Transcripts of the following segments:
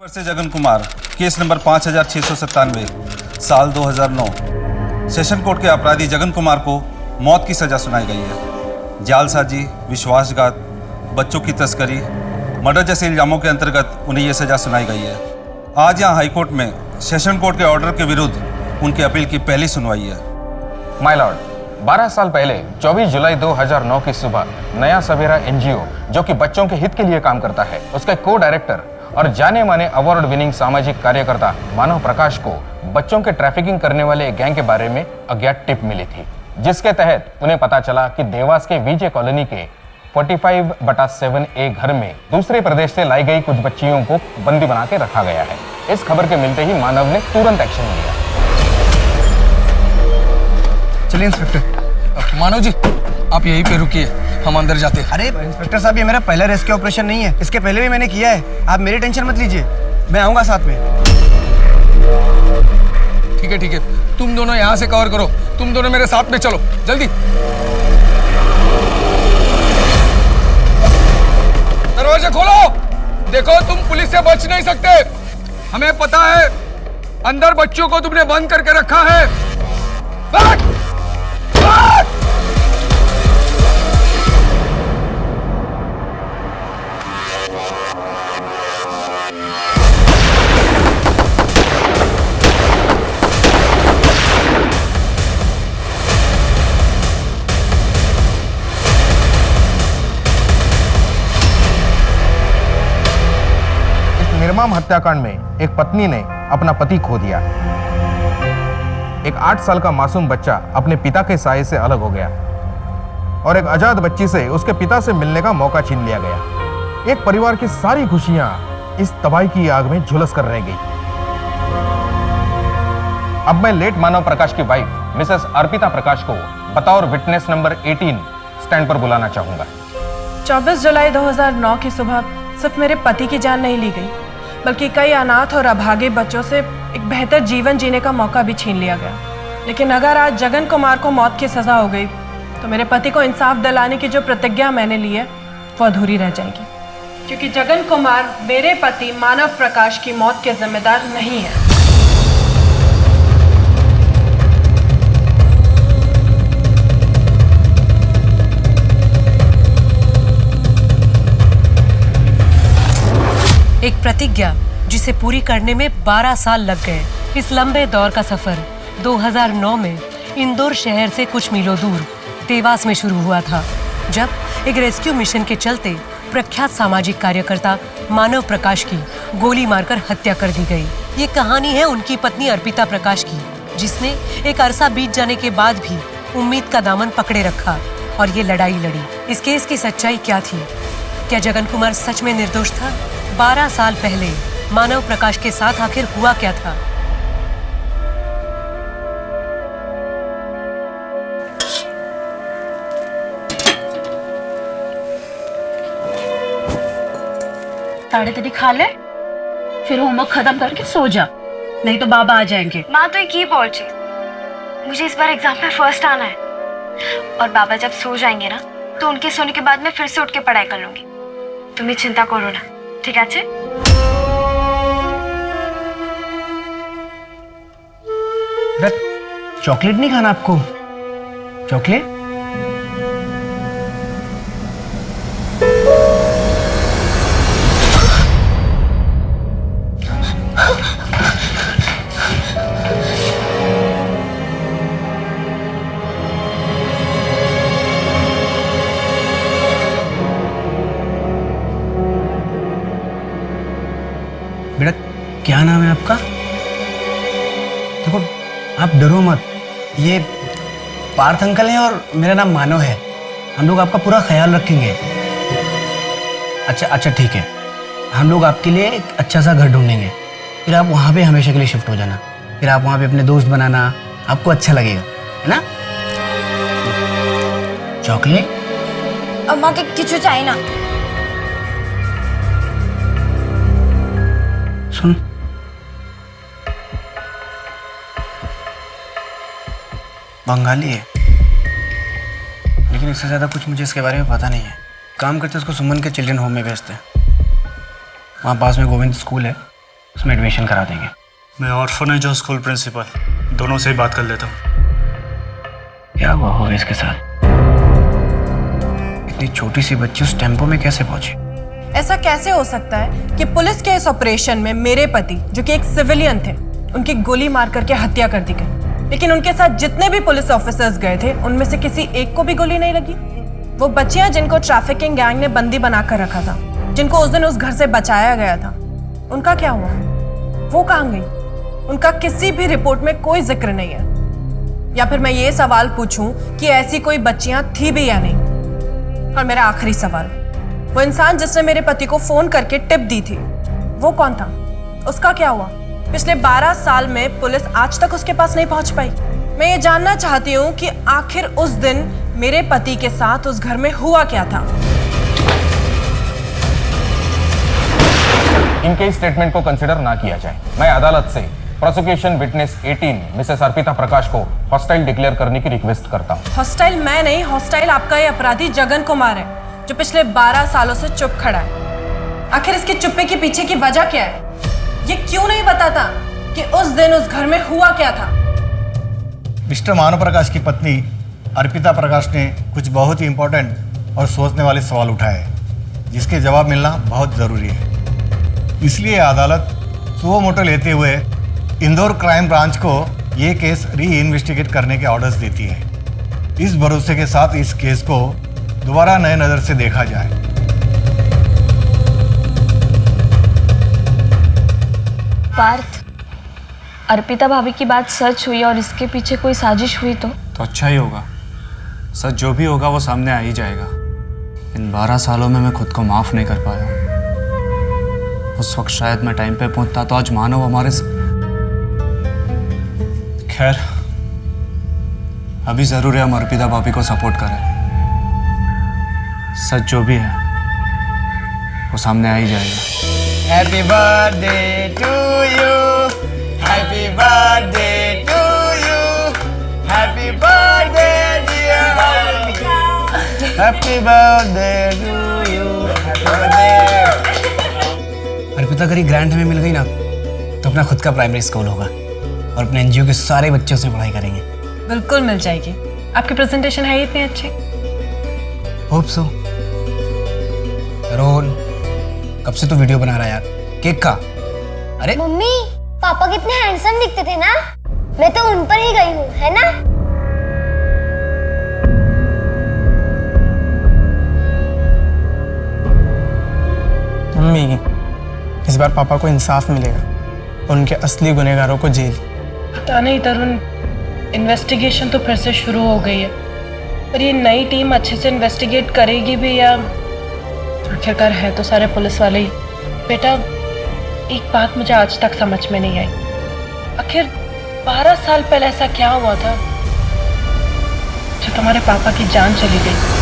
से Jagan Kumar, case number 5697, साल 2009। Session court के अपराधी जगन कुमार को मौत की सज़ा सुनाई गई है। जालसाजी, विश्वासघात, बच्चों की तस्करी, मर्डर जैसे इल्ज़ामों के अंतर्गत उन्हें यह सज़ा सुनाई गई है। आज यहाँ हाईकोर्ट में सेशन कोर्ट के ऑर्डर के विरुद्ध उनकी अपील की पहली सुनवाई है। माय लॉर्ड, 12 साल पहले 24 जुलाई 2009 की सुबह नया सवेरा एनजीओ, जो कि बच्चों के हित के लिए काम करता है, उसके को डायरेक्टर और जाने माने अवार्ड विनिंग सामाजिक कार्यकर्ता मानव प्रकाश को बच्चों के ट्रैफिकिंग करने वाले एक गैंग के बारे में अज्ञात टिप मिली थी, जिसके तहत उन्हें पता चला कि देवास के विजय कॉलोनी के 45/7A घर में दूसरे प्रदेश से लाई गई कुछ बच्चियों को बंदी बना के रखा गया है। इस खबर के मिलते ही मानव ने तुरंत एक्शन लिया। चलिए इंस्पेक्टर। मानव जी, आप यहीं पे रुकिए, हम अंदर जाते हैं। अरे इंस्पेक्टर साहब, ये मेरा पहला रेस्क्यू ऑपरेशन नहीं है, इसके पहले भी मैंने किया है। आप मेरी टेंशन मत लीजिए, मैं आऊंगा साथ में। ठीक है, तुम दोनों यहाँ से कवर करो, तुम दोनों मेरे साथ में चलो, जल्दी। दरवाजे खोलो। देखो, तुम पुलिस से बच नहीं सकते, हमें पता है अंदर बच्चों को तुमने बंद करके रखा है। भाग! भाग! निर्मम हत्याकांड में एक पत्नी ने अपना पति खो दिया। एक 8 साल का मासूम बच्चा अपने पिता के साये से अलग हो गया और एक आजाद बच्ची से उसके पिता से मिलने का मौका छीन लिया गया। एक परिवार की सारी खुशियां इस तबाही की आग में झुलस कर रह गई। अब मैं लेट मानव प्रकाश की वाइफ मिसेस अर्पिता प्रकाश को बतौर विटनेस नंबर 18 स्टैंड पर बुलाना चाहूंगा। 24 जुलाई 2009 की सुबह सिर्फ मेरे पति की जान नहीं ली गई, बल्कि कई अनाथ और अभागे बच्चों से एक बेहतर जीवन जीने का मौका भी छीन लिया गया। लेकिन अगर आज जगन कुमार को मौत की सज़ा हो गई तो मेरे पति को इंसाफ दिलाने की जो प्रतिज्ञा मैंने ली है वो अधूरी रह जाएगी, क्योंकि जगन कुमार मेरे पति मानव प्रकाश की मौत के जिम्मेदार नहीं है। एक प्रतिज्ञा जिसे पूरी करने में 12 साल लग गए। इस लंबे दौर का सफर 2009 में इंदौर शहर से कुछ मीलों दूर देवास में शुरू हुआ था, जब एक रेस्क्यू मिशन के चलते प्रख्यात सामाजिक कार्यकर्ता मानव प्रकाश की गोली मारकर हत्या कर दी गई। ये कहानी है उनकी पत्नी अर्पिता प्रकाश की, जिसने एक अरसा बीत जाने के बाद भी उम्मीद का दामन पकड़े रखा और ये लड़ाई लड़ी। इस केस की सच्चाई क्या थी? क्या जगन कुमार सच में निर्दोष था? 12 साल पहले मानव प्रकाश के साथ आखिर हुआ क्या था? ताड़ी खा ले, फिर होमवर्क खत्म करके सो जा, नहीं तो बाबा आ जाएंगे। माँ तो की बोल रही, मुझे इस बार एग्जाम में फर्स्ट आना है, और बाबा जब सो जाएंगे ना तो उनके सोने के बाद मैं फिर से उठ के पढ़ाई कर लूंगी। तुम्हें चिंता करो ना, ठीक है? चॉकलेट नहीं खाना आपको? चॉकलेट? बेटा, क्या नाम है आपका? देखो, आप डरो मत, ये पार्थ अंकल हैं और मेरा नाम मानव है। हम लोग आपका पूरा ख्याल रखेंगे। अच्छा ठीक है, हम लोग आपके लिए एक अच्छा सा घर ढूंढेंगे, फिर आप वहाँ पे हमेशा के लिए शिफ्ट हो जाना। फिर आप वहाँ पे अपने दोस्त बनाना, आपको अच्छा लगेगा, है ना? चॉकलेट? अम्मा के किचु चाहिए ना। सुन, बंगाली है, लेकिन इससे ज़्यादा कुछ मुझे इसके बारे में पता नहीं है। काम करते उसको सुमन के चिल्ड्रन होम में भेजते हैं। वहाँ पास में गोविंद स्कूल है, उसमें एडमिशन करा देंगे। मैं ऑर्फनेज और स्कूल प्रिंसिपल दोनों से ही बात कर लेता हूँ। क्या हुआ होगा इसके साथ? इतनी छोटी सी बच्ची उस टेम्पो में कैसे पहुंची? ऐसा कैसे हो सकता है कि पुलिस के इस ऑपरेशन में मेरे पति, जो कि एक सिविलियन थे, उनकी गोली मार करके हत्या कर दी गई, लेकिन उनके साथ जितने भी पुलिस ऑफिसर्स गए थे उनमें से किसी एक को भी गोली नहीं लगी। वो बच्चियां जिनको ट्रैफिकिंग गैंग ने बंदी बनाकर रखा था, जिनको उस दिन उस घर से बचाया गया था, उनका क्या हुआ? वो कहाँ गई? उनका किसी भी रिपोर्ट में कोई जिक्र नहीं है। या फिर मैं ये सवाल पूछूं कि ऐसी कोई बच्चियां थी भी या नहीं? और मेरा आखिरी सवाल, वो इंसान जिसने मेरे पति को फोन करके टिप दी थी, वो कौन था? उसका क्या हुआ? पिछले 12 साल में पुलिस आज तक उसके पास नहीं पहुंच पाई। मैं ये जानना चाहती हूँ कि आखिर उस दिन मेरे पति के साथ उस घर में हुआ क्या था। इनके स्टेटमेंट को कंसिडर ना किया जाए। मैं अदालत से प्रोसिक्यूशन विटनेस 18 मिसेस अर्पिता प्रकाश को हॉस्टाइल डिक्लेयर करने की रिक्वेस्ट करता हूँ। हॉस्टाइल मैं नहीं, हॉस्टाइल आपका ये अपराधी जगन कुमार है, जो पिछले 12 सालों से चुप खड़ा है। आखिर इसके चुप्पे के पीछे की वजह क्या है? ये क्यों नहीं बताता कि उस दिन उस घर में हुआ क्या था? मिस्टर मानव प्रकाश की पत्नी अर्पिता प्रकाश ने कुछ बहुत ही इम्पोर्टेंट और सोचने वाले सवाल उठाए, जिसके जवाब मिलना बहुत ज़रूरी है। इसलिए अदालत सुओ मोटो लेते हुए इंदौर क्राइम ब्रांच को ये केस री इन्वेस्टिगेट करने के ऑर्डर्स देती है, इस भरोसे के साथ इस केस को दोबारा नए नज़र से देखा जाए। पार्थ, अर्पिता भाभी की बात सच हुई और इसके पीछे कोई साजिश हुई तो अच्छा ही होगा। सच जो भी होगा वो सामने आ ही जाएगा। इन 12 सालों में मैं खुद को माफ़ नहीं कर पाया। उस वक्त शायद मैं टाइम पे पहुंचता तो आज मानव हमारे खैर, अभी ज़रूर है हम अर्पिता भाभी को सपोर्ट करें। सच जो भी है वो सामने आ ही जाएगा। Happy birthday to you, happy birthday to you, happy birthday dear happy birthday to you, happy birthday. Arpita अगर ये ग्रांट हमें मिल गई ना तो अपना खुद का प्राइमरी स्कूल होगा और अपने एनजीओ के सारे बच्चों से पढ़ाई करेंगे। बिल्कुल मिल जाएगी। आपकी प्रेजेंटेशन है ही इतनी अच्छी। Hope so. रोहन, कब से तू वीडियो बना रहा है यार? केक का? अरे मम्मी, पापा कितने हैंडसम दिखते थे ना, मैं तो उन पर ही गई हूँ, है ना? मम्मी, इस बार पापा को इंसाफ मिलेगा और उनके असली गुनहगारों को जेल। पता नहीं तरुण, इन्वेस्टिगेशन तो फिर से शुरू हो गई है, पर ये नई टीम अच्छे से इन्वेस्टिगेट करेगी भी या आखिरकार है तो सारे पुलिस वाले ही। बेटा, एक बात मुझे आज तक समझ में नहीं आई, आखिर 12 साल पहले ऐसा क्या हुआ था जो तुम्हारे पापा की जान चली गई?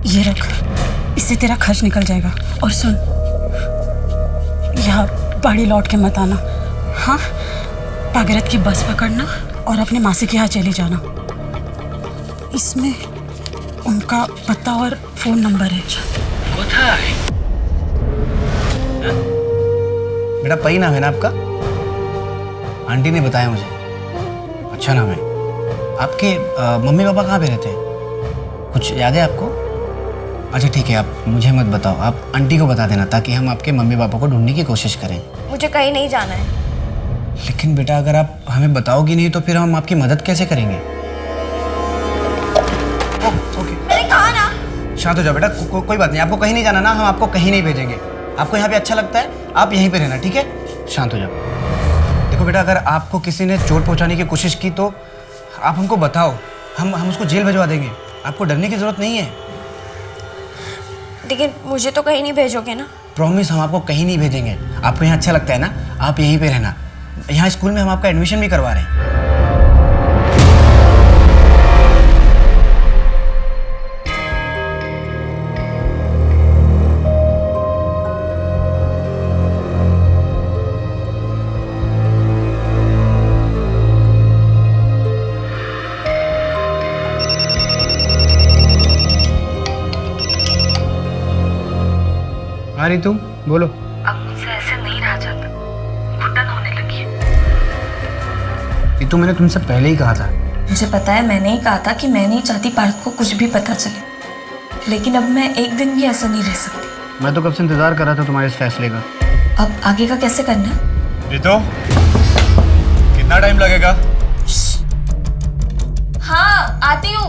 ये रख, इससे तेरा खर्च निकल जाएगा। और सुन, यहाँ बाड़ी लौट के मत आना, हाँ? भागीरथ की बस पकड़ना और अपने मासी के यहाँ चली जाना। इसमें उनका पता और फोन नंबर है। बेटा पई नाम है ना आपका? आंटी ने बताया मुझे। अच्छा नाम है। आपके मम्मी पापा कहाँ पे रहते हैं? कुछ याद है आपको? अच्छा ठीक है, आप मुझे मत बताओ, आप आंटी को बता देना ताकि हम आपके मम्मी पापा को ढूंढने की कोशिश करें। मुझे कहीं नहीं जाना है। लेकिन बेटा अगर आप हमें बताओगी नहीं तो फिर हम आपकी मदद कैसे करेंगे? ओके, मैंने कहा ना। शांत हो जाओ बेटा, कोई बात नहीं, आपको कहीं नहीं जाना ना, हम आपको कहीं नहीं भेजेंगे। आपको यहाँ पे अच्छा लगता है, आप यहीं पे रहना, ठीक है? शांत हो जाओ। देखो बेटा, अगर आपको किसी ने चोट पहुँचाने की कोशिश की तो आप हमको बताओ, हम उसको जेल भिजवा देंगे। आपको डरने की जरूरत नहीं है। लेकिन मुझे तो कहीं नहीं भेजोगे ना? प्रॉमिस हम आपको कहीं नहीं भेजेंगे। आपको यहाँ अच्छा लगता है ना, आप यहीं पे रहना। यहाँ स्कूल में हम आपका एडमिशन भी करवा रहे हैं। हाँ रितु बोलो। अब मुझसे ऐसे नहीं रहा जाता, घुटन होने लगी है। रितु मैंने तुमसे पहले ही कहा था। मुझे पता है, मैंने ही कहा था कि मैं नहीं चाहती पार्थ को कुछ भी पता चले, लेकिन अब मैं एक दिन भी ऐसा नहीं रह सकती। मैं तो कब से इंतजार कर रहा था तुम्हारे इस फैसले का। अब आगे का कैसे करना है? रितु, कितना टाइम लगेगा? हाँ आती हूँ,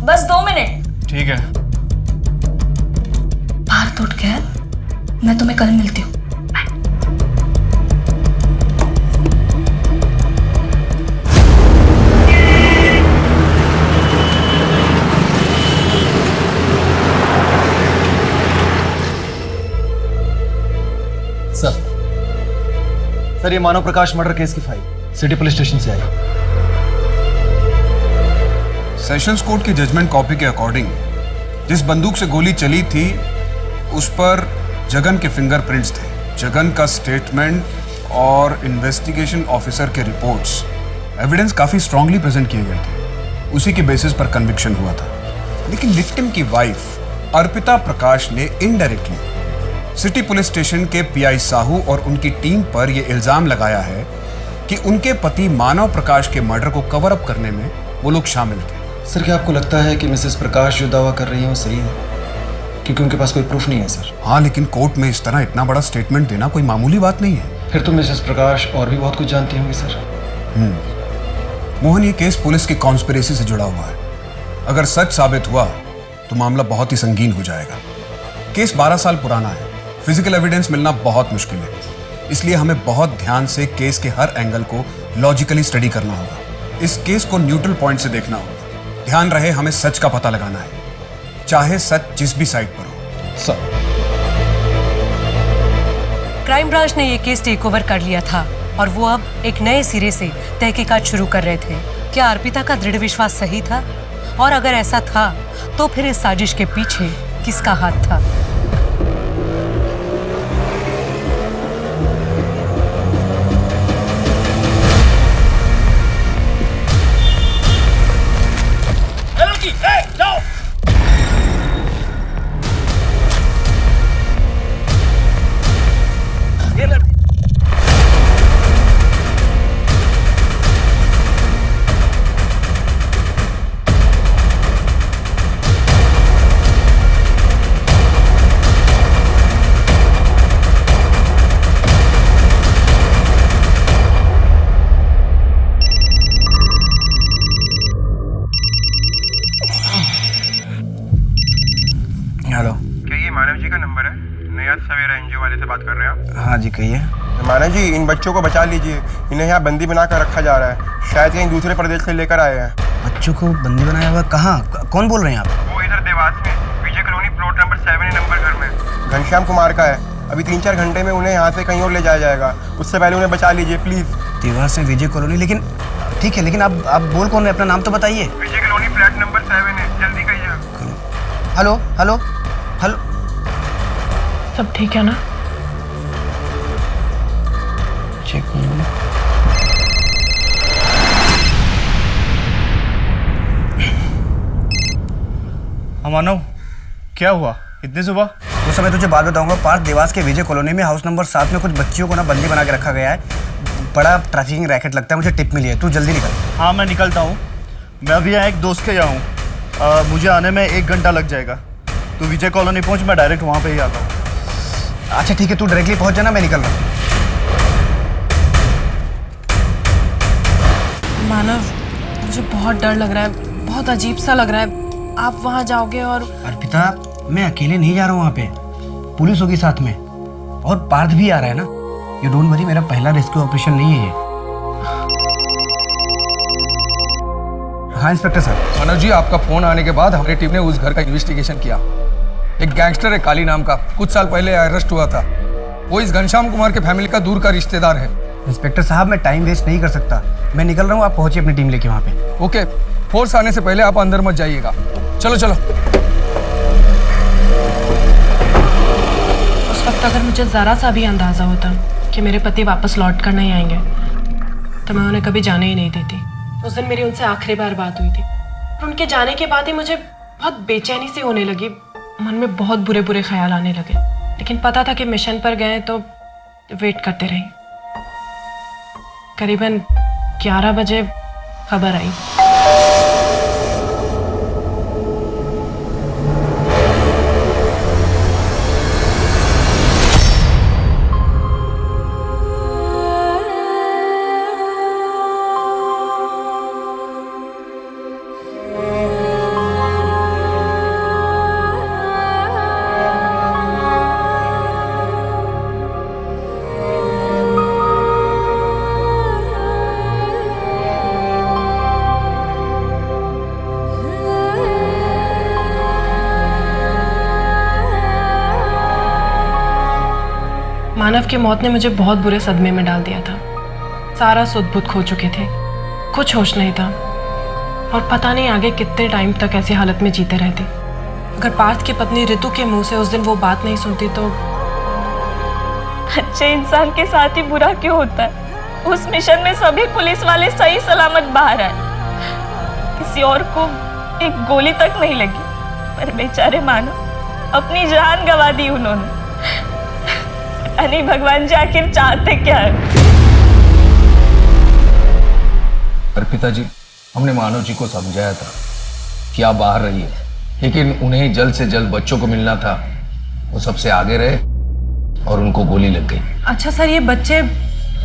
बस 2 मिनट। ठीक है। पार्थ उठ गया, मैं तुम्हें कल मिलती हूँ। सर ये मानव प्रकाश मर्डर केस की फाइल सिटी पुलिस स्टेशन से आई। सेशंस कोर्ट की जजमेंट कॉपी के अकॉर्डिंग जिस बंदूक से गोली चली थी उस पर जगन के फिंगरप्रिंट्स थे। जगन का स्टेटमेंट और इन्वेस्टिगेशन ऑफिसर के रिपोर्ट्स एविडेंस काफी स्ट्रांगली प्रेजेंट किए गए थे। उसी के बेसिस पर कन्विक्शन हुआ था। लेकिन विक्टिम की वाइफ अर्पिता प्रकाश ने इनडायरेक्टली सिटी पुलिस स्टेशन के पीआई साहू और उनकी टीम पर यह इल्जाम लगाया है कि उनके पति मानव प्रकाश के मर्डर को कवर अप करने में वो लोग शामिल थे। सर क्या आपको लगता है कि मिसेस प्रकाश जो दावा कर रही है वो सही है? क्योंकि उनके पास कोई प्रूफ नहीं है सर। हाँ, लेकिन कोर्ट में इस तरह इतना बड़ा स्टेटमेंट देना कोई मामूली बात नहीं है। फिर तो मिसेस प्रकाश और भी बहुत कुछ जानती होंगी सर। मोहन, ये केस पुलिस की कॉन्स्पिरेसी से जुड़ा हुआ है। अगर सच साबित हुआ तो मामला बहुत ही संगीन हो जाएगा। केस 12 साल पुराना है, फिजिकल एविडेंस मिलना बहुत मुश्किल है। इसलिए हमें बहुत ध्यान से केस के हर एंगल को लॉजिकली स्टडी करना होगा। इस केस को न्यूट्रल पॉइंट से देखना होगा। ध्यान रहे, हमें सच का पता लगाना है, चाहे सच जिस भी साइड पर हो। सर क्राइम ब्रांच ने ये केस टेक ओवर कर लिया था और वो अब एक नए सिरे से तहकीकात शुरू कर रहे थे। क्या अर्पिता का दृढ़ विश्वास सही था? और अगर ऐसा था तो फिर इस साजिश के पीछे किसका हाथ था? हेलो, क्या ये मानव जी का नंबर है? नया सवेरा एनजीओ वाले से बात कर रहे हैं आप? हाँ जी कहिए। मानव जी, इन बच्चों को बचा लीजिए। इन्हें यहाँ बंदी बनाकर रखा जा रहा है, शायद कहीं दूसरे प्रदेश से लेकर आए हैं। बच्चों को बंदी बनाया हुआ? कहाँ? कौन बोल रहे हैं आप? वो इधर देवास में विजय कॉलोनी प्लॉट नंबर 7 नंबर घर में घनश्याम कुमार का है। अभी 3-4 घंटे में उन्हें यहाँ से कहीं और ले जाया जाएगा। उससे पहले उन्हें बचा लीजिए प्लीज। देवास में विजय कॉलोनी? लेकिन ठीक है, लेकिन आप बोल कौन रहे? अपना नाम तो बताइए। विजय कॉलोनी फ्लैट नंबर 7 है, जल्दी कहिए। हेलो हेलो हेलो, सब ठीक है ना? चेक मानव, क्या हुआ इतनी सुबह? वो समय तुझे बात बताऊंगा। पार्थ, देवास के विजय कॉलोनी में हाउस नंबर 7 में कुछ बच्चियों को ना बंदी बना के रखा गया है। बड़ा ट्रैफिकिंग रैकेट लगता है, मुझे टिप मिली है। तू जल्दी निकल। हाँ मैं निकलता हूँ। मैं अभी यहाँ एक दोस्त के यहाँ हूँ, मुझे आने में 1 घंटा लग जाएगा। तू विजय कॉलोनी पहुँच, मैं डायरेक्ट वहाँ पे ही आता हूँ। अच्छा ठीक है, तू डायरेक्टली पहुँच जाना, मैं निकल रहा हूँ। मानव, मुझे बहुत डर लग रहा है, बहुत अजीब सा लग रहा है। आप वहाँ जाओगे और... अर्पिता, मैं अकेले नहीं जा रहा हूँ वहाँ पे, पुलिस होगी साथ में, और पार्थ भी आ रहा है ना। यू डोंट वरी, मेरा पहला रेस्क्यू ऑपरेशन नहीं है ये। हाँ इंस्पेक्टर सर। मानव जी, आपका फोन आने के बाद हमारी टीम ने उस घर का इन्वेस्टिगेशन किया। एक गैंगस्टर है काली नाम का, कुछ साल पहले अरेस्ट हुआ था। वो इस घनश्याम कुमार के फैमिली का दूर का रिश्तेदार है। इंस्पेक्टर साहब, मैं टाइम वेस्ट नहीं कर सकता, मैं निकल रहा हूँ, आप पहुंचिए अपनी टीम लेके वहाँ पे। ओके, फोर्स आने से पहले आप अंदर मत जाइएगा। चलो चलो। उस वक्त अगर मुझे ज़रा सा भी अंदाज़ा होता कि मेरे पति वापस लौट कर नहीं आएंगे तो मैं उन्हें कभी जाने ही नहीं देती। उस दिन मेरी उनसे आखिरी बार बात हुई थी और उनके जाने के बाद ही मुझे बहुत बेचैनी सी होने लगी, मन में बहुत बुरे बुरे ख्याल आने लगे। लेकिन पता था कि मिशन पर गए तो वेट करते रही। करीबन 11 बजे खबर आई। मानव की मौत ने मुझे बहुत बुरे सदमे में डाल दिया था। सारा सुध बुध खो चुके थे, कुछ होश नहीं था और पता नहीं आगे कितने टाइम तक ऐसी हालत में जीते रहते। अगर पार्थ की पत्नी ऋतु के मुंह से उस दिन वो बात नहीं सुनती तो अच्छे इंसान के साथ ही बुरा क्यों होता है? उस मिशन में सभी पुलिस वाले सही सलामत बाहर आए, किसी और को एक गोली तक नहीं लगी, पर बेचारे मानव अपनी जान गंवा दी उन्होंने। अरे भगवान जी आखिर चाहते क्या है? अर्पिता जी, हमने मानव जी को समझाया था कि आप बाहर रहिए, लेकिन उन्हें जल्द से जल्द बच्चों को मिलना था। वो सबसे आगे रहे और उनको गोली लग गई। अच्छा सर, ये बच्चे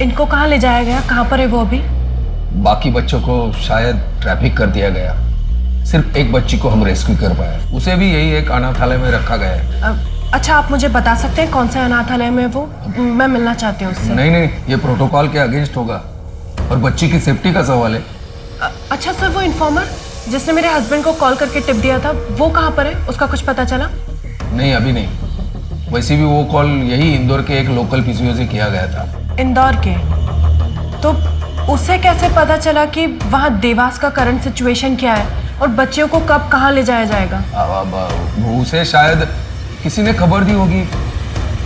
इनको कहाँ ले जाया गया? कहाँ पर है वो अभी? बाकी बच्चों को शायद ट्रैफिक कर दिया गया। सिर्फ एक बच्ची को हम रेस्क्यू कर पाए, उसे भी यही एक अनाथालय में रखा गया है। अच्छा, आप मुझे बता सकते हैं कौन से अनाथालय में वो? मैं मिलना चाहती हूँ उससे। नहीं नहीं, ये प्रोटोकॉल के अगेंस्ट होगा और बच्ची की सेफ्टी का सवाल है। अच्छा सर, वो इन्फॉर्मर जिसने मेरे हस्बैंड को कॉल करके टिप दिया था, वो कहाँ पर है? उसका कुछ पता चला? नहीं, अभी नहीं। वैसे भी वो कॉल यही इंदौर के एक लोकल पीसीओ से किया गया था। इंदौर के? तो उसे कैसे पता चला कि वहाँ देवास का करंट सिचुएशन क्या है और बच्चियों को कब कहाँ ले जाया जाएगा? उसे शायद किसी ने खबर दी होगी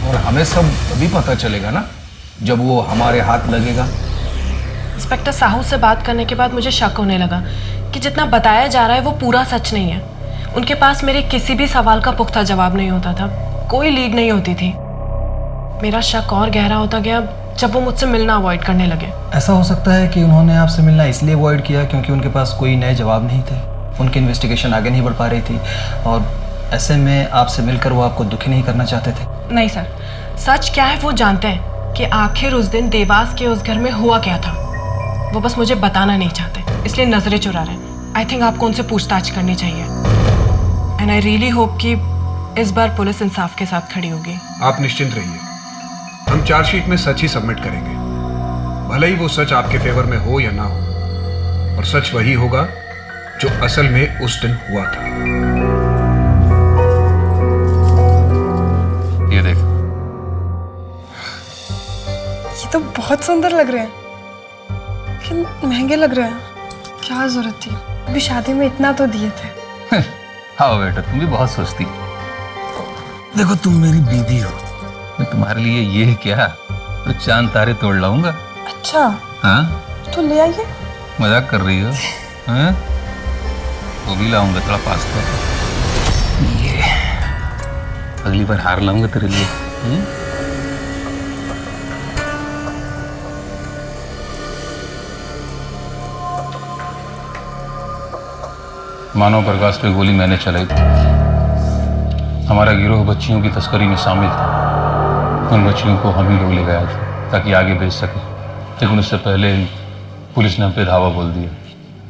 और हमें सब तभी पता चलेगा ना जब वो हमारे हाथ लगेगा। इंस्पेक्टर साहू से बात करने के बाद मुझे शक होने लगा कि जितना बताया जा रहा है वो पूरा सच नहीं है। उनके पास मेरे किसी भी सवाल का पुख्ता जवाब नहीं होता था, कोई लीड नहीं होती थी। मेरा शक और गहरा होता गया जब वो मुझसे मिलना अवॉइड करने लगे। ऐसा हो सकता है कि उन्होंने आपसे मिलना इसलिए अवॉइड किया क्योंकि उनके पास कोई नए जवाब नहीं थे, उनकी इन्वेस्टिगेशन आगे नहीं बढ़ पा रही थी और ऐसे में आपसे मिलकर वो आपको दुखी नहीं करना चाहते थे। नहीं सर, सच क्या है वो जानते हैं कि आखिर उस दिन देवास के उस घर में हुआ क्या था। वो बस मुझे बताना नहीं चाहते, इसलिए नजरें चुरा रहे हैं। आई थिंक आपको उनसे पूछताछ करनी चाहिए एंड आई रियली होप कि इस बार पुलिस इंसाफ के साथ खड़ी होगी। आप निश्चिंत रहिए, हम चार्जशीट में सच ही सबमिट करेंगे, भले ही वो सच आपके फेवर में हो या ना हो। और सच वही होगा जो असल में उस दिन हुआ था। ये देख, ये तो बहुत सुंदर लग रहे हैं लेकिन महंगे लग रहे हैं। क्या जरूरत थी? अभी शादी में इतना तो दिए थे। हाँ बेटा, तुम भी बहुत सोचती। देखो, तुम मेरी बीवी हो, मैं तुम्हारे लिए ये क्या तो चांद तारे तोड़ लाऊंगा। अच्छा, हाँ तो ले आइए। मजाक कर रही हो? हाँ, वो भी लाऊंगा, थोड़ा पास्ता। ये अगली बार हार लाऊंगा तेरे लिए। मानव प्रकाश पे गोली मैंने चलाई थी। हमारा गिरोह बच्चियों की तस्करी में शामिल था। उन बच्चियों को हम ही लोग ले गए थे ताकि आगे भेज सके, लेकिन उससे पहले ही पुलिस ने हम पे धावा बोल दिया।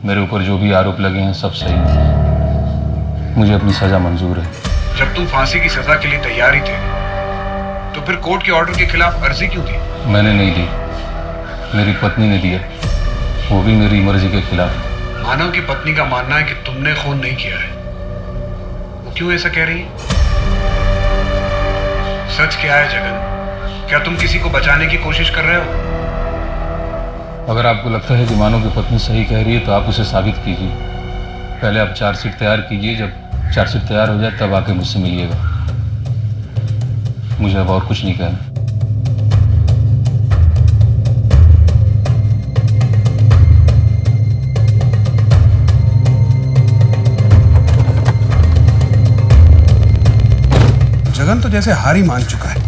मेरे ऊपर जो भी आरोप लगे हैं सब सही है, मुझे अपनी सजा मंजूर है। जब तुम फांसी की सजा के लिए तैयार ही थे तो फिर कोर्ट के ऑर्डर के खिलाफ अर्जी क्यों दी? मैंने नहीं दी, मेरी पत्नी ने दिया, वो भी मेरी मर्जी के खिलाफ। मानव की पत्नी का मानना है कि तुमने खून नहीं किया है। वो क्यों ऐसा कह रही है? सच क्या है जगन? क्या तुम किसी को बचाने की कोशिश कर रहे हो? अगर आपको लगता है कि मानव की पत्नी सही कह रही है तो आप उसे साबित कीजिए। पहले आप चार्जशीट तैयार कीजिए, जब चार्जशीट तैयार हो जाए तब आके मुझसे मिलिएगा। मुझे अब और कुछ नहीं कहना। जगन तो जैसे हार ही मान चुका है,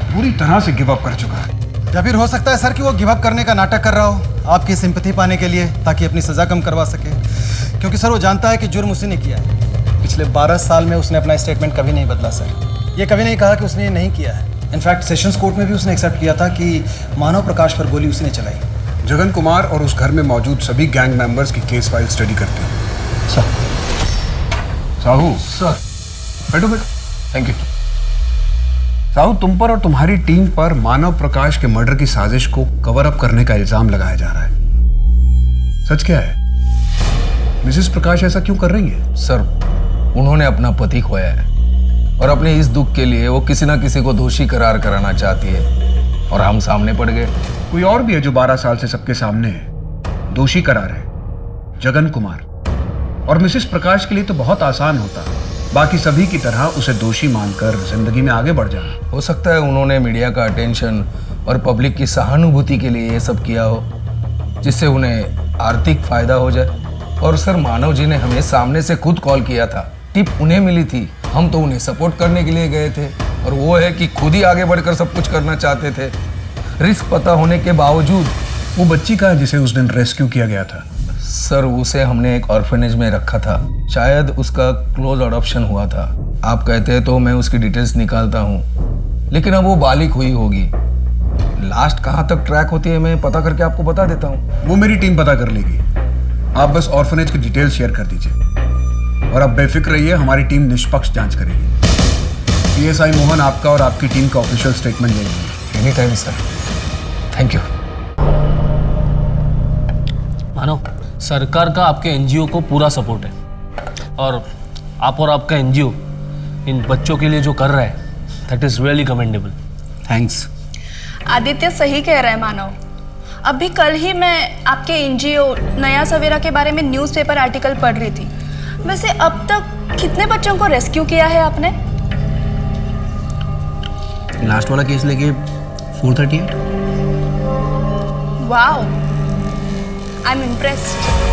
पूरी तरह से गिव अप कर चुका है। या फिर हो सकता है सर कि वो गिव अप करने का नाटक कर रहा हो आपकी सिंपैथी पाने के लिए, ताकि अपनी सजा कम करवा सके। क्योंकि सर वो जानता है कि जुर्म उसी ने किया है। पिछले 12 साल में उसने अपना स्टेटमेंट कभी नहीं बदला सर। ये कभी नहीं कहा कि उसने ये नहीं किया है। इनफैक्ट सेशंस कोर्ट में भी उसने एक्सेप्ट किया था कि मानव प्रकाश पर गोली उसने चलाई। जगन कुमार और उस घर में मौजूद सभी गैंग मेंबर्स की केस फाइल स्टडी करते हैं। सर। साहू सर, बैठो बैठो। Thank you. साहू, तुम पर और तुम्हारी टीम पर मानव प्रकाश के मर्डर की साजिश को कवर अप करने का इल्जाम लगाया जा रहा है। सच क्या है? मिसेस प्रकाश ऐसा क्यों कर रही है? सर, उन्होंने अपना पति खोया है और अपने इस दुख के लिए वो किसी ना किसी को दोषी करार कराना चाहती है और हम सामने पड़ गए। कोई और भी है जो 12 साल से सबके सामने है, दोषी करार है, जगन कुमार। और मिसेस प्रकाश के लिए तो बहुत आसान होता, बाकी सभी की तरह उसे दोषी मानकर जिंदगी में आगे बढ़ जाना। हो सकता है उन्होंने मीडिया का अटेंशन और पब्लिक की सहानुभूति के लिए ये सब किया हो, जिससे उन्हें आर्थिक फायदा हो जाए। और सर, मानव जी ने हमें सामने से खुद कॉल किया था, टिप उन्हें मिली थी, हम तो उन्हें सपोर्ट करने के लिए गए थे। और वो है कि खुद ही आगे बढ़कर सब कुछ करना चाहते थे। रिस्क पता होने के बावजूद। वो बच्ची का जिसे उस दिन रेस्क्यू किया गया था? सर, उसे हमने एक ऑर्फनेज में रखा था, शायद उसका क्लोज अडॉप्शन हुआ था। आप कहते हैं तो मैं उसकी डिटेल्स निकालता हूँ, लेकिन अब वो बालिग हुई होगी। लास्ट कहाँ तक ट्रैक होती है मैं पता करके आपको बता देता हूँ। वो मेरी टीम पता कर लेगी, आप बस ऑर्फनेज की डिटेल्स शेयर कर दीजिए। और अब बेफिक्र रहिए, हमारी टीम निष्पक्ष जांच करेगी। पीएसआई मोहन आपका और आपकी टीम का ऑफिशियल स्टेटमेंट लेंगे। Any time sir. Thank you. मानो, सरकार का आपके एनजीओ को पूरा सपोर्ट है और आप और आपका एनजीओ इन बच्चों के लिए जो कर रहा है, that is really commendable. Thanks. Aditya सही कह रहा है मानव। अभी कल ही मैं आपके एनजीओ नया सवेरा के बारे में न्यूज़पेपर आर्टिकल पढ़ रही थी। वैसे अब तक कितने बच्चों को रेस्क्यू किया है आपने? लास्ट वाला केस लेके 438। Wow, I am impressed.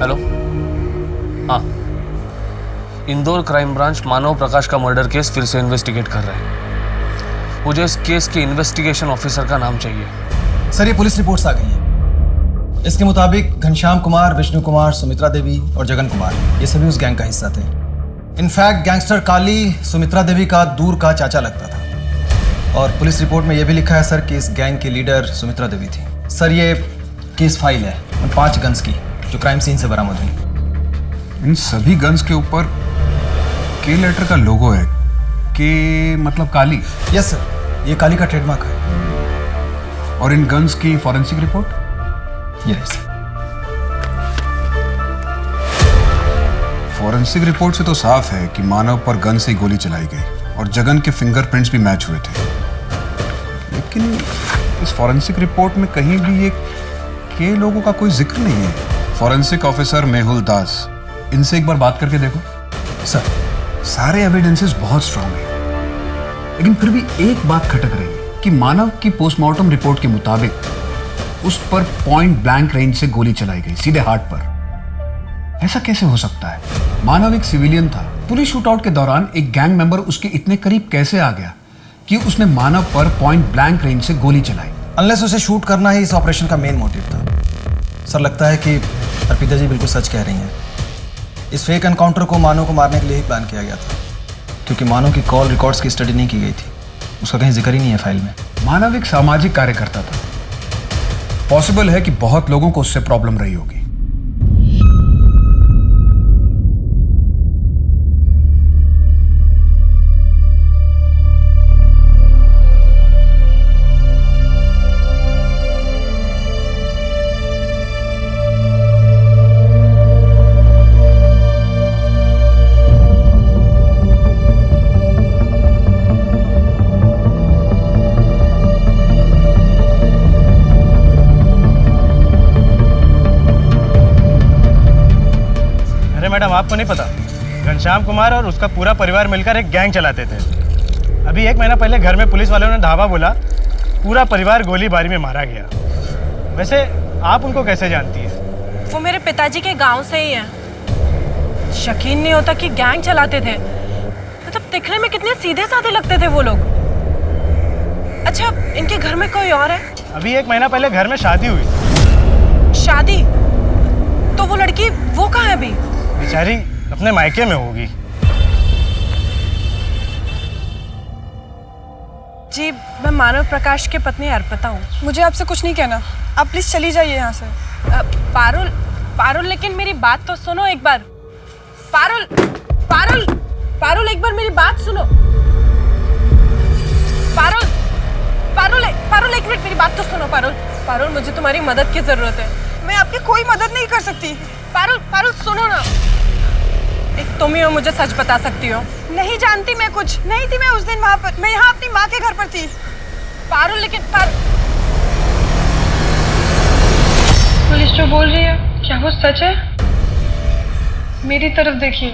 Hello, हाँ, इंदौर क्राइम ब्रांच मानव प्रकाश का मर्डर केस फिर से इन्वेस्टिगेट कर रहा है। मुझे इस केस के इन्वेस्टिगेशन ऑफिसर का नाम चाहिए। सर, ये पुलिस रिपोर्ट्स आ गई हैं। इसके मुताबिक घनश्याम कुमार, विष्णु कुमार, सुमित्रा देवी और जगन कुमार ये सभी उस गैंग का हिस्सा थे। इनफैक्ट गैंगस्टर काली सुमित्रा देवी का दूर का चाचा लगता था। और पुलिस रिपोर्ट में यह भी लिखा है सर कि इस गैंग की लीडर सुमित्रा देवी थी। सर, ये केस फाइल है उन 5 गन्स की जो क्राइम सीन से बरामद हुई। इन सभी गन्स के ऊपर के लेटर का लोगो है। के मतलब काली? यस सर, ये काली का ट्रेडमार्क है। और इन गन्स की forensic report? Yes. Forensic report से तो साफ है कि मानव पर गन से ही गोली चलाई गई और जगन के फिंगरप्रिंट्स भी मैच हुए थे। लेकिन इस फॉरेंसिक रिपोर्ट में कहीं भी ये के लोगों का कोई जिक्र नहीं है। फॉरेंसिक ऑफिसर मेहुल दास, इनसे एक बार बात करके देखो। सर, सारे एविडेंसेस बहुत स्ट्रांग हैं, लेकिन फिर भी एक बात खटक रही है कि मानव की पोस्टमार्टम रिपोर्ट के मुताबिक उस पर पॉइंट ब्लैंक रेंज से गोली चलाई गई, सीधे हार्ट पर। ऐसा कैसे हो सकता है? मानव एक सिविलियन था। पुलिस शूटआउट के दौरान एक गैंग मेंबर उसके इतने करीब कैसे आ गया कि उसने मानव पर पॉइंट ब्लैंक रेंज से गोली चलाई? अनलेस उसे शूट करना ही इस ऑपरेशन का मेन मोटिव था। सर, लगता है कि अर्पिता जी बिल्कुल सच कह रही हैं। इस फेक एनकाउंटर को मानव को मारने के लिए ही प्लान किया गया था, क्योंकि मानव की कॉल रिकॉर्ड्स की स्टडी नहीं की गई थी। उसका कहीं जिक्र ही नहीं है फाइल में। मानव एक सामाजिक कार्यकर्ता था। पॉसिबल है कि बहुत लोगों को उससे प्रॉब्लम रही होगी। मैडम आपको नहीं पता, घनश्याम कुमार और उसका पूरा परिवार मिलकर एक गैंग चलाते थे। अभी 1 महीना पहले घर में पुलिस वालों ने धावा बोला, पूरा परिवार गोलीबारी में मारा गया। वैसे आप उनको कैसे जानती है? वो मेरे पिताजी के गांव से ही हैं। यकीन नहीं होता कि गैंग चलाते थे। मतलब दिखने में कितने सीधे साधे लगते थे वो लोग। अच्छा, इनके घर में कोई और है? अभी 1 महीना पहले घर में शादी हुई। शादी? तो वो लड़की वो कहाँ है अभी? बेचारी अपने मायके में होगी। जी, मैं मानव प्रकाश की पत्नी अर्पिता हूँ। मुझे आपसे कुछ नहीं कहना, आप प्लीज चली जाइए यहाँ से। पारुल, पारुल, लेकिन मेरी बात तो सुनो एक बार। पारुल, पारुल, पारुल, एक बार मेरी बात सुनो। पारुल, पारुल, पारुल, एक मिनट मेरी बात तो सुनो। पारुल, पारुल, मुझे तुम्हारी मदद की जरूरत है। मैं आपकी कोई मदद नहीं कर सकती। पारुल, पारुल, सुनो ना। एक तुम ही हो, मुझे सच बता सकती हो। नहीं जानती मैं कुछ, नहीं थी मैं उस दिन वहाँ पर, मैं यहाँ अपनी माँ के घर पर थी। पारुल, लेकिन पुलिस जो बोल रही है क्या वो सच है? मेरी तरफ देखिए,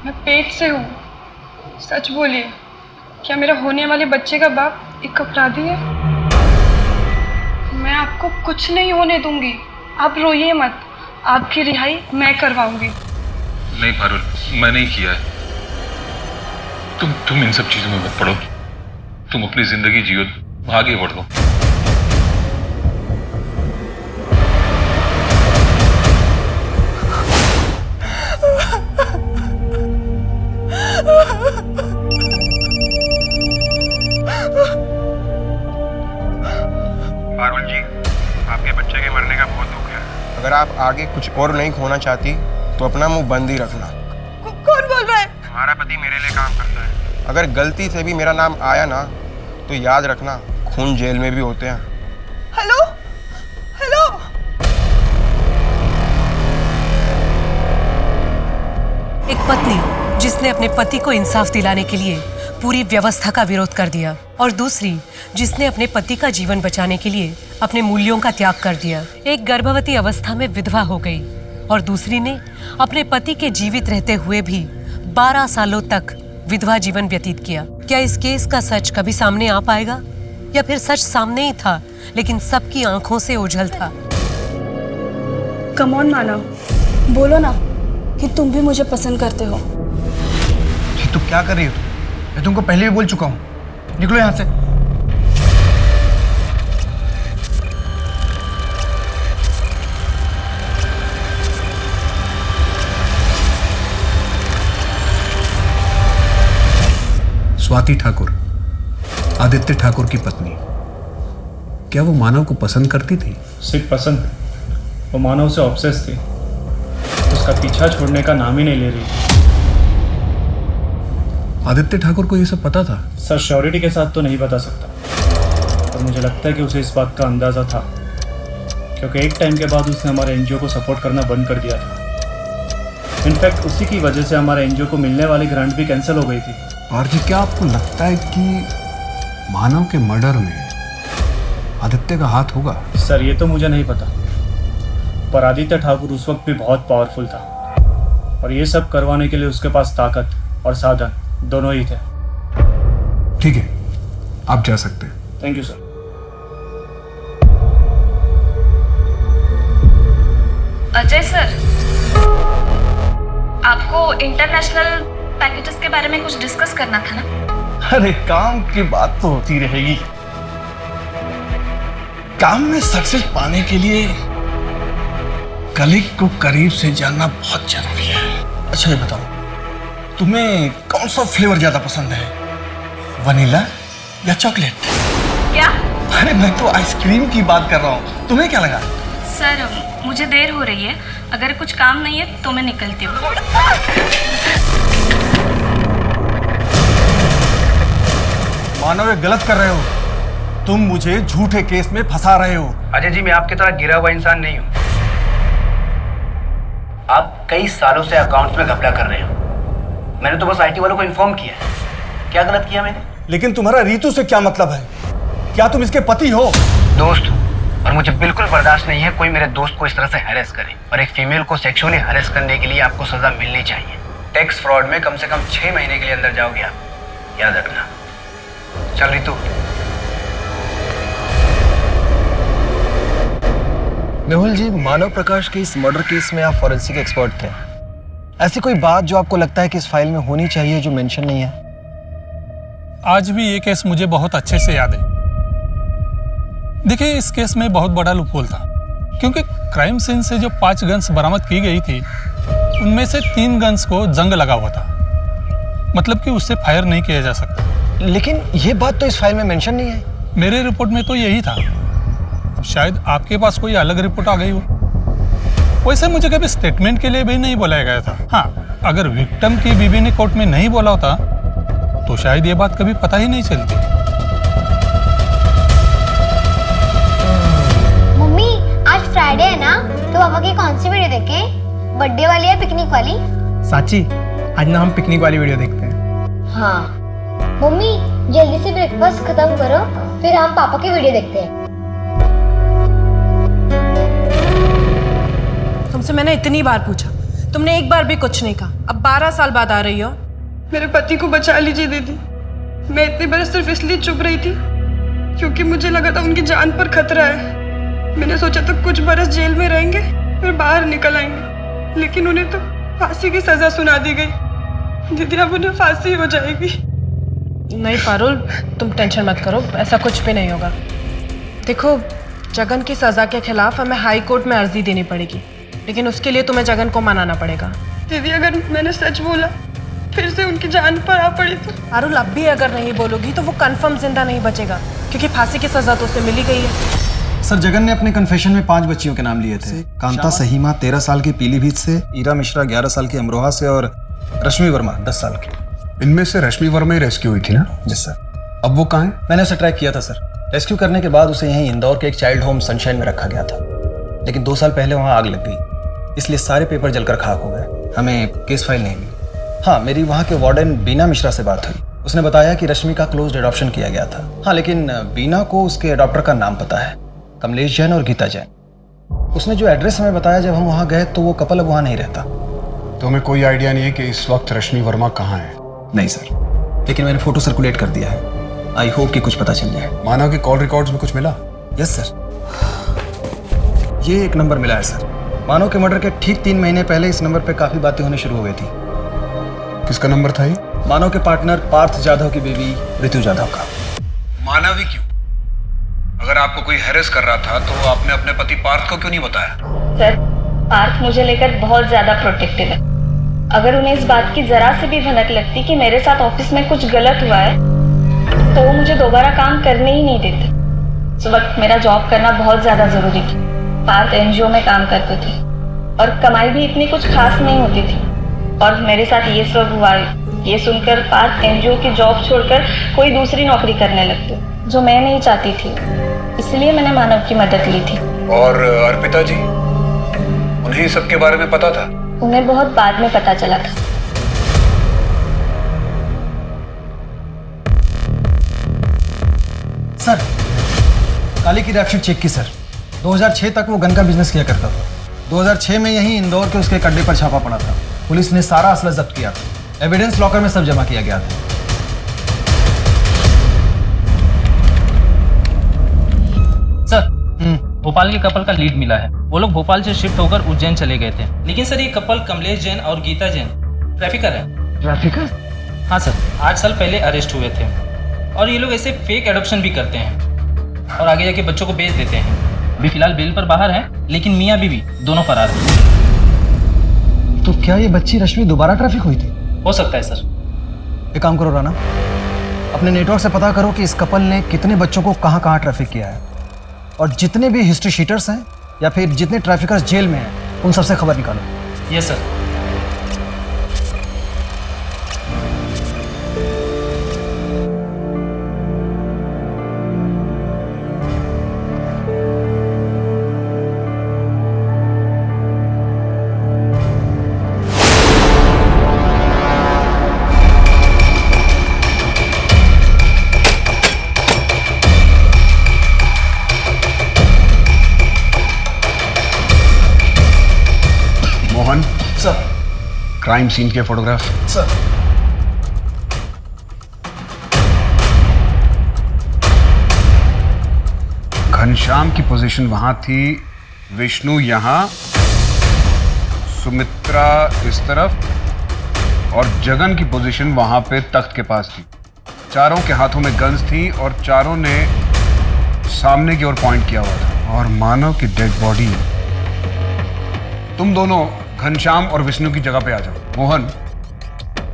मैं पेट से हूँ। सच बोलिए, क्या मेरा होने वाले बच्चे का बाप एक अपराधी है? मैं आपको कुछ नहीं होने दूंगी, आप रोइए मत, आपकी रिहाई मैं करवाऊंगी। नहीं पारुल, मैं नहीं किया है। तुम इन सब चीजों में मत पड़ो। तुम अपनी जिंदगी जियो, आगे बढ़ो। पारुल जी, आपके बच्चे के मरने का बहुत दुख है। अगर आप आगे कुछ और नहीं खोना चाहती तो अपना मुंह बंद ही रखना। कौन बोल रहा है? तुम्हारा पति मेरे लिए काम करता है। अगर गलती से भी मेरा नाम आया ना तो याद रखना, खून जेल में भी होते हैं। Hello, hello. एक पत्नी जिसने अपने पति को इंसाफ दिलाने के लिए पूरी व्यवस्था का विरोध कर दिया, और दूसरी जिसने अपने पति का जीवन बचाने के लिए अपने मूल्यों का त्याग कर दिया। एक गर्भवती अवस्था में विधवा हो गई और दूसरी ने अपने पति के जीवित रहते हुए भी 12 सालों तक विधवा जीवन व्यतीत किया। क्या इस केस का सच कभी सामने आ पाएगा, या फिर सच सामने ही था लेकिन सबकी आंखों से ओझल था? कम ऑन मानव, बोलो ना कि तुम भी मुझे पसंद करते हो। तू क्या कर रही हो? मैं तुमको पहले भी बोल चुका हूँ, निकलो यहाँ से। स्वाति ठाकुर, आदित्य ठाकुर की पत्नी, क्या वो मानव को पसंद करती थी? सिर्फ पसंद, वो मानव से ऑब्सेस थी। उसका पीछा छोड़ने का नाम ही नहीं ले रही। आदित्य ठाकुर को ये सब पता था? सर, श्योरिटी के साथ तो नहीं बता सकता, पर मुझे लगता है कि उसे इस बात का अंदाजा था, क्योंकि एक टाइम के बाद उसने हमारे एनजीओ को सपोर्ट करना बंद कर दिया था। इनफैक्ट उसी की वजह से हमारे एनजीओ को मिलने वाली ग्रांट भी कैंसिल हो गई थी। और जी, क्या आपको लगता है कि मानव के मर्डर में आदित्य का हाथ होगा? सर, ये तो मुझे नहीं पता, पर आदित्य ठाकुर उस वक्त भी बहुत पावरफुल था, और ये सब करवाने के लिए उसके पास ताकत और साधन दोनों ही थे। ठीक है, आप जा सकते हैं। Thank you sir. Ajay sir, आपको इंटरनेशनल पैकेजेस के बारे में कुछ डिस्कस करना था ना? अरे काम की बात तो होती रहेगी। काम में सक्सेस पाने के लिए कलीग को करीब से जानना बहुत जरूरी है। अच्छा ये बताओ, तुम्हें कौन सा फ्लेवर ज्यादा पसंद है, वनीला या चॉकलेट? क्या? अरे मैं तो आइसक्रीम की बात कर रहा हूँ, तुम्हें क्या लगा? सर, मुझे देर हो रही है, अगर कुछ काम नहीं है तो मैं निकलती हूँ। मानव, ये गलत कर रहे हो। तुम मुझे झूठे केस में फंसा रहे हो। अजय जी, मैं आपकी तरह गिरा हुआ इंसान नहीं हूँ। आप कई सालों से अकाउंट्स में घपला कर रहे हो। मैंने तो बस आईटी वालों को इन्फॉर्म किया है। क्या गलत किया मैंने? लेकिन तुम्हारा रीतू से क्या मतलब है? क्या तुम इसके पति हो? दोस्त, और मुझे बिल्कुल बर्दाश्त नहीं है कोई मेरे दोस्त को इस तरह से हैरेस करे, और एक फीमेल को सेक्सुअली हैरेस करने के लिए आपको सजा मिलनी चाहिए। टैक्स फ्रॉड में कम से कम 6 महीने के लिए अंदर जाओगे आप, याद रखना। चल रितु। मेहुल जी, मानव प्रकाश के इस मर्डर केस में आप फॉरेंसिक एक्सपर्ट थे। ऐसी कोई बात जो आपको लगता है कि इस फाइल में होनी चाहिए जो मेंशन नहीं है? आज भी ये केस मुझे बहुत अच्छे से याद है। देखिए, इस केस में बहुत बड़ा लूपहोल था, क्योंकि क्राइम सीन से जो 5 गन्स बरामद की गई थी उनमें से 3 गन्स को जंग लगा हुआ था, मतलब कि उससे फायर नहीं किया जा सकता। लेकिन ये बात तो इस फाइल में मेंशन नहीं है। मेरे रिपोर्ट में तो यही था। अब शायद आपके पास कोई अलग रिपोर्ट आ गई हो। वैसे मुझे कभी स्टेटमेंट के लिए भी नहीं बुलाया गया था। हाँ, अगर विक्टिम की बीवी ने कोर्ट में नहीं बोला होता तो शायद ये बात कभी पता ही नहीं चलती। मम्मी, आज फ्राइडे है ना, तो पापा की कौन सी वीडियो देखे? बर्थडे वाली या पिकनिक वाली? साची, आज ना हम पिकनिक वाली वीडियो देखते हैं। हाँ। मम्मी, जल्दी से ब्रेकफास्ट खत्म करो, फिर हम पापा की वीडियो देखते हैं। तुमसे मैंने इतनी बार पूछा, तुमने एक बार भी कुछ नहीं कहा। अब 12 साल बाद आ रही हो। मेरे पति को बचा लीजिए दीदी। मैं इतने बरस सिर्फ इसलिए चुप रही थी क्योंकि मुझे लगा था उनकी जान पर खतरा है। मैंने सोचा था कुछ बरस जेल में रहेंगे फिर बाहर निकल आएंगे, लेकिन उन्हें तो फांसी की सजा सुना दी गई। दीदी, अब उन्हें फांसी हो जाएगी। नहीं पारुल, तुम टेंशन मत करो, ऐसा कुछ भी नहीं होगा। देखो, जगन की सजा के खिलाफ हमें हाई कोर्ट में अर्जी देनी पड़ेगी, लेकिन उसके लिए तुम्हें जगन को मनाना पड़ेगा। दीदी, अगर मैंने सच बोला फिर से उनकी जान पर आ पड़ी तो? पारुल, अब भी अगर नहीं बोलोगी तो वो कंफर्म जिंदा नहीं बचेगा, क्योंकि फांसी की सजा तो उसे मिली गई है। सर, जगन ने अपने कन्फेशन में 5 बच्चियों के नाम लिए थे। कांता सहीमा 13 साल की पीलीभीत से, ईरा मिश्रा 11 साल की अमरोहा से और रश्मि वर्मा 10 साल की। इनमें से रश्मि वर्मा ही रेस्क्यू हुई थी ना? जी सर। अब वो कहाँ है? मैंने उसे ट्रैक किया था सर। रेस्क्यू करने के बाद उसे यहीं इंदौर के एक चाइल्ड होम सनशाइन में रखा गया था, लेकिन 2 साल पहले वहाँ आग लग गई, इसलिए सारे पेपर जलकर खाक हो गए। हमें केस फाइल नहीं मिली। हाँ, मेरी वहाँ के वार्डन बीना मिश्रा से बात हुई। उसने बताया कि रश्मि का क्लोज्ड एडॉप्शन किया गया था। हाँ, लेकिन बीना को उसके एडॉप्टर का नाम पता है, कमलेश जैन और गीता जैन। उसने जो एड्रेस हमें बताया जब हम वहाँ गए तो वो कपल अब वहाँ नहीं रहता। तो हमें कोई आइडिया नहीं है कि इस वक्त रश्मि वर्मा कहाँ है? नहीं सर, लेकिन मैंने फोटो सर्कुलेट कर दिया है। आई होप कि कुछ पता चल जाए। मानव के कॉल रिकॉर्ड्स में कुछ मिला? यस सर, ये एक नंबर मिला है सर। मानव के मर्डर के ठीक 3 महीने पहले इस नंबर पे काफी बातें होनी शुरू हो गई थी। किसका नंबर था ये? मानव के पार्टनर पार्थ जाधव की बीवी रितु जाधव का। मानव ही क्यों? अगर आपको कोई हैरेस कर रहा था तो आपने अपने पति पार्थ को क्यों नहीं बताया? सर, पार्थ मुझे लेकर बहुत ज्यादा प्रोटेक्टिव है। अगर उन्हें इस बात की जरा से भी भनक लगती कि मेरे साथ ऑफिस में कुछ गलत हुआ है तो वो मुझे दोबारा काम करने ही नहीं देते। उस वक्त मेरा जॉब करना बहुत ज्यादा जरूरी था। पार्थ एनजीओ में काम करते थे और कमाई भी इतनी कुछ खास नहीं होती थी, और मेरे साथ ये सब हुआ। ये सुनकर पार्थ एनजीओ की जॉब छोड़कर कोई दूसरी नौकरी करने लगते, जो मैं नहीं चाहती थी। इसलिए मैंने मानव की मदद ली थी। और अर्पिता जी, उन्हें सब के बारे में पता था? उन्हें बहुत बाद में पता चला था। सर, काली की रैपशीट चेक की सर। 2006 तक वो गन का बिजनेस किया करता था। 2006 में यहीं इंदौर के उसके अड्डे पर छापा पड़ा था। पुलिस ने सारा असला जब्त किया था। एविडेंस लॉकर में सब जमा किया गया था। सर, भोपाल के कपल का लीड मिला है। वो लोग भोपाल से शिफ्ट होकर उज्जैन चले गए थे, लेकिन सर ये कपल कमलेश जैन और गीता जैन ट्रैफिकर है। ट्रैफिकर? हाँ सर, 8 साल पहले अरेस्ट हुए थे, और ये लोग ऐसे फेक एडॉप्शन भी करते हैं और आगे जाके बच्चों को बेच देते हैं। अभी फिलहाल बेल पर बाहर हैं, लेकिन मियाँ बीवी दोनों फरार हैं। तो क्या ये बच्ची रश्मि दोबारा ट्रैफिक हुई थी? हो सकता है सर। एक काम करो राना, अपने नेटवर्क से पता करो कि इस कपल ने कितने बच्चों को कहाँ कहाँ ट्रैफिक किया है, और जितने भी हिस्ट्री शीटर्स हैं या फिर जितने ट्रैफिकर्स जेल में हैं उन सबसे खबर निकालो। Yes sir. क्राइम सीन के फोटोग्राफ। सर। घनश्याम की पोजीशन वहां थी, विष्णु यहां, सुमित्रा इस तरफ और जगन की पोजीशन वहां पे तख्त के पास थी। चारों के हाथों में गन्स थी और चारों ने सामने की ओर पॉइंट किया हुआ था। और मानव की डेड बॉडी, तुम दोनों घनश्याम और विष्णु की जगह पे आ जाओ। मोहन,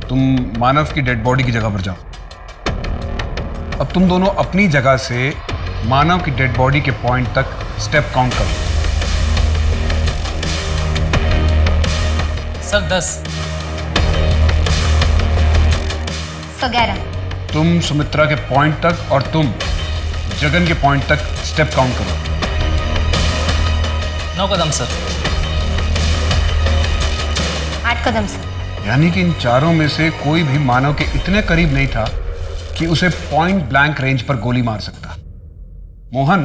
तुम मानव की डेड बॉडी की जगह पर जाओ। अब तुम दोनों अपनी जगह से मानव की डेड बॉडी के पॉइंट तक स्टेप काउंट करो। सर 10। 11। तुम सुमित्रा के पॉइंट तक और तुम जगन के पॉइंट तक स्टेप काउंट करो। 9 कदम सर। 8 कदम सर। यानी कि इन चारों में से कोई भी मानव के इतने करीब नहीं था कि उसे पॉइंट ब्लैंक रेंज पर गोली मार सकता। मोहन,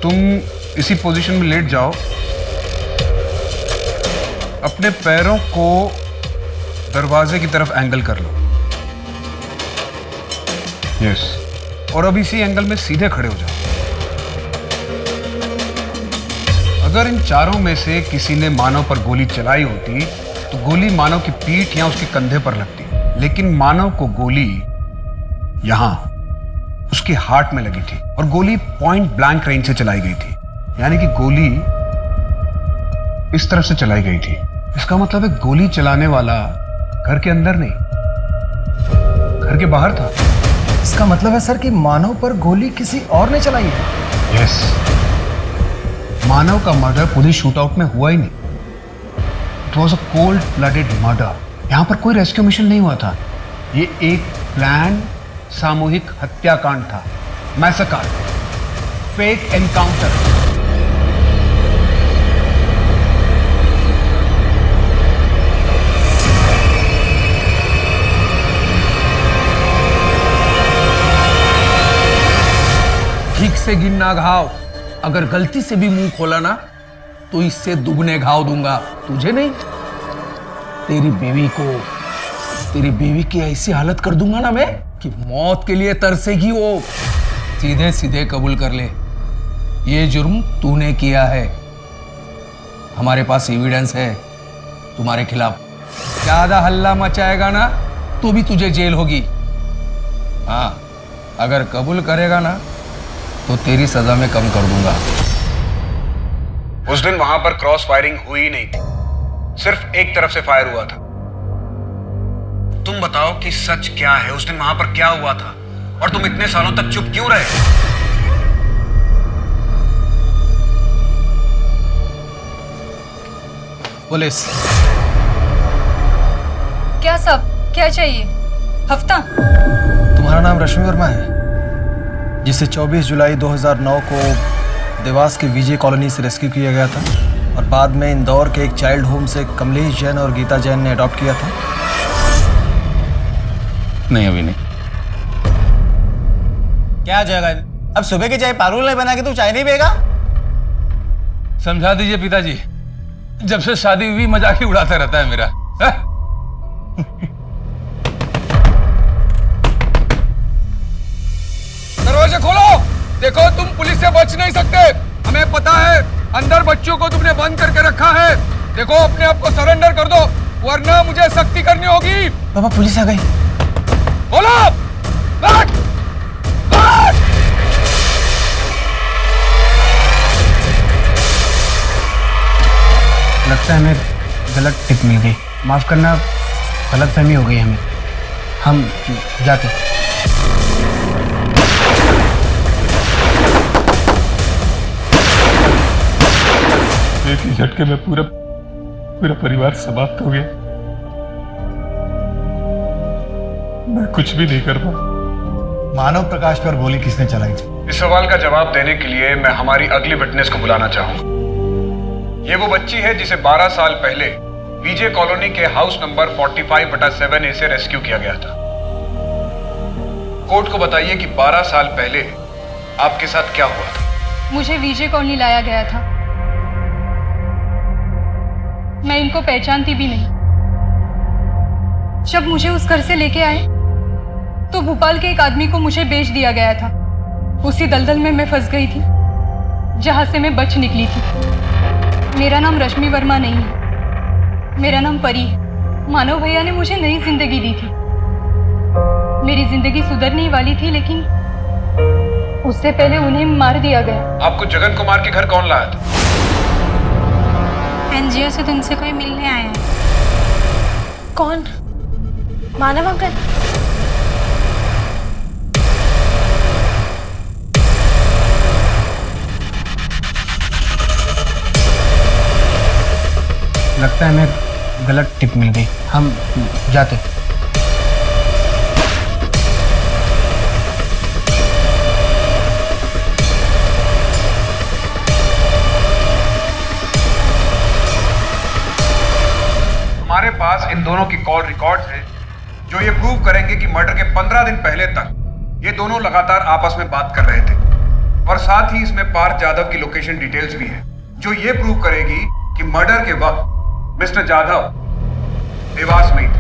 तुम इसी पोजीशन में लेट जाओ, अपने पैरों को दरवाजे की तरफ एंगल कर लो। यस, और अब इसी एंगल में सीधे खड़े हो जाओ। अगर इन चारों में से किसी ने मानव पर गोली चलाई होती तो गोली मानव की पीठ या उसके कंधे पर लगती, लेकिन मानव को गोली यहां उसके हार्ट में लगी थी और गोली पॉइंट ब्लैंक रेंज से चलाई गई थी। यानी कि गोली इस तरफ से चलाई गई थी। इसका मतलब है गोली चलाने वाला घर के अंदर नहीं, घर के बाहर था। इसका मतलब है सर कि मानव पर गोली किसी और ने चलाई है। यस, मानव का मर्डर पुलिस शूटआउट में हुआ ही नहीं। It was a cold blooded murder. यहां पर कोई रेस्क्यू मिशन नहीं हुआ था। ये एक प्लान सामूहिक हत्याकांड था, मैसेकर, फेक एनकाउंटर। ठीक से गिनना घाव, अगर गलती से भी मुंह खोला ना तो इससे दुगने घाव दूंगा, तुझे नहीं, तेरी बीवी की ऐसी हालत कर दूंगा ना मैं कि मौत के लिए तरसेगी वो। सीधे सीधे कबूल कर ले, ये जुर्म तूने किया है। हमारे पास एविडेंस है तुम्हारे खिलाफ। ज्यादा हल्ला मचाएगा ना तो भी तुझे जेल होगी। हाँ, अगर कबूल करेगा ना तो तेरी सजा में कम कर दूंगा। उस दिन वहां पर क्रॉस फायरिंग हुई नहीं थी, सिर्फ एक तरफ से फायर हुआ था। तुम बताओ कि सच क्या है, उस दिन वहां पर क्या हुआ था और तुम इतने सालों तक चुप क्यों रहे? पुलिस। क्या सब, क्या चाहिए? हफ्ता? तुम्हारा नाम रश्मि वर्मा है, जिसे 24 जुलाई 2009 को देवास के विजय कॉलोनी से रेस्क्यू किया गया था और बाद में इंदौर के एक चाइल्ड होम से कमलेश जैन और गीता जैन ने अडॉप्ट किया था। नहीं, अभी नहीं। क्या जगन, अब सुबह की चाय पारुल नहीं बना के तू चाय नहीं पिएगा? समझा दीजिए पिताजी, जब से शादी हुई मजाक ही उड़ाता रहता है मेरा। दरवाजा खोलो, देखो तुम पुलिस से बच नहीं सकते। हमें पता है अंदर बच्चों को तुमने बंद करके रखा है। देखो अपने आप को सरेंडर कर दो वरना मुझे सख्ती करनी होगी। पापा पुलिस आ गई। बोलो, बैठ, बैठ। लगता है हमें गलत टिप मिल गई, माफ करना, गलतफहमी हो गई हमें, हम जाते। एक ही झटके में पूरा परिवार समाप्त हो गया। मैं कुछ भी नहीं कर पाया। मानव प्रकाश पर गोली किसने चलाई? इस सवाल का जवाब देने के लिए मैं हमारी अगली विटनेस को बुलाना चाहूंगा। ये वो बच्ची है जिसे 12 साल पहले विजय कॉलोनी के हाउस नंबर 45/7A से रेस्क्यू किया गया था। कोर्ट को बताइए कि 12 साल पहले आपके साथ क्या हुआ था? मुझे विजय कॉलोनी लाया गया था, मैं इनको पहचानती भी नहीं। जब मुझे उस घर से लेके आए तो भोपाल के एक आदमी को मुझे बेच दिया गया था। उसी दलदल में मैं फंस गई थी जहां से मैं बच निकली थी। मेरा नाम रश्मि वर्मा नहीं है, मेरा नाम परी है। मानव भैया ने मुझे नई जिंदगी दी थी। मेरी जिंदगी सुधरने ही वाली थी, लेकिन उससे पहले उन्हें मार दिया गया। आपको जगन कुमार के घर कौन लाया था? एनजीओ से तुमसे कोई मिलने आया है। कौन? मानव अंकल? लगता है हमें गलत टिप मिल गई, हम जाते। हमारे पास इन दोनों की कॉल रिकॉर्ड्स हैं जो ये प्रूव करेंगे कि मर्डर के 15 दिन पहले तक ये दोनों लगातार आपस में बात कर रहे थे। और साथ ही इसमें पार्थ जाधव की लोकेशन डिटेल्स भी है जो ये प्रूव करेगी कि मर्डर के वक्त मिस्टर जाधव देवास में ही थे।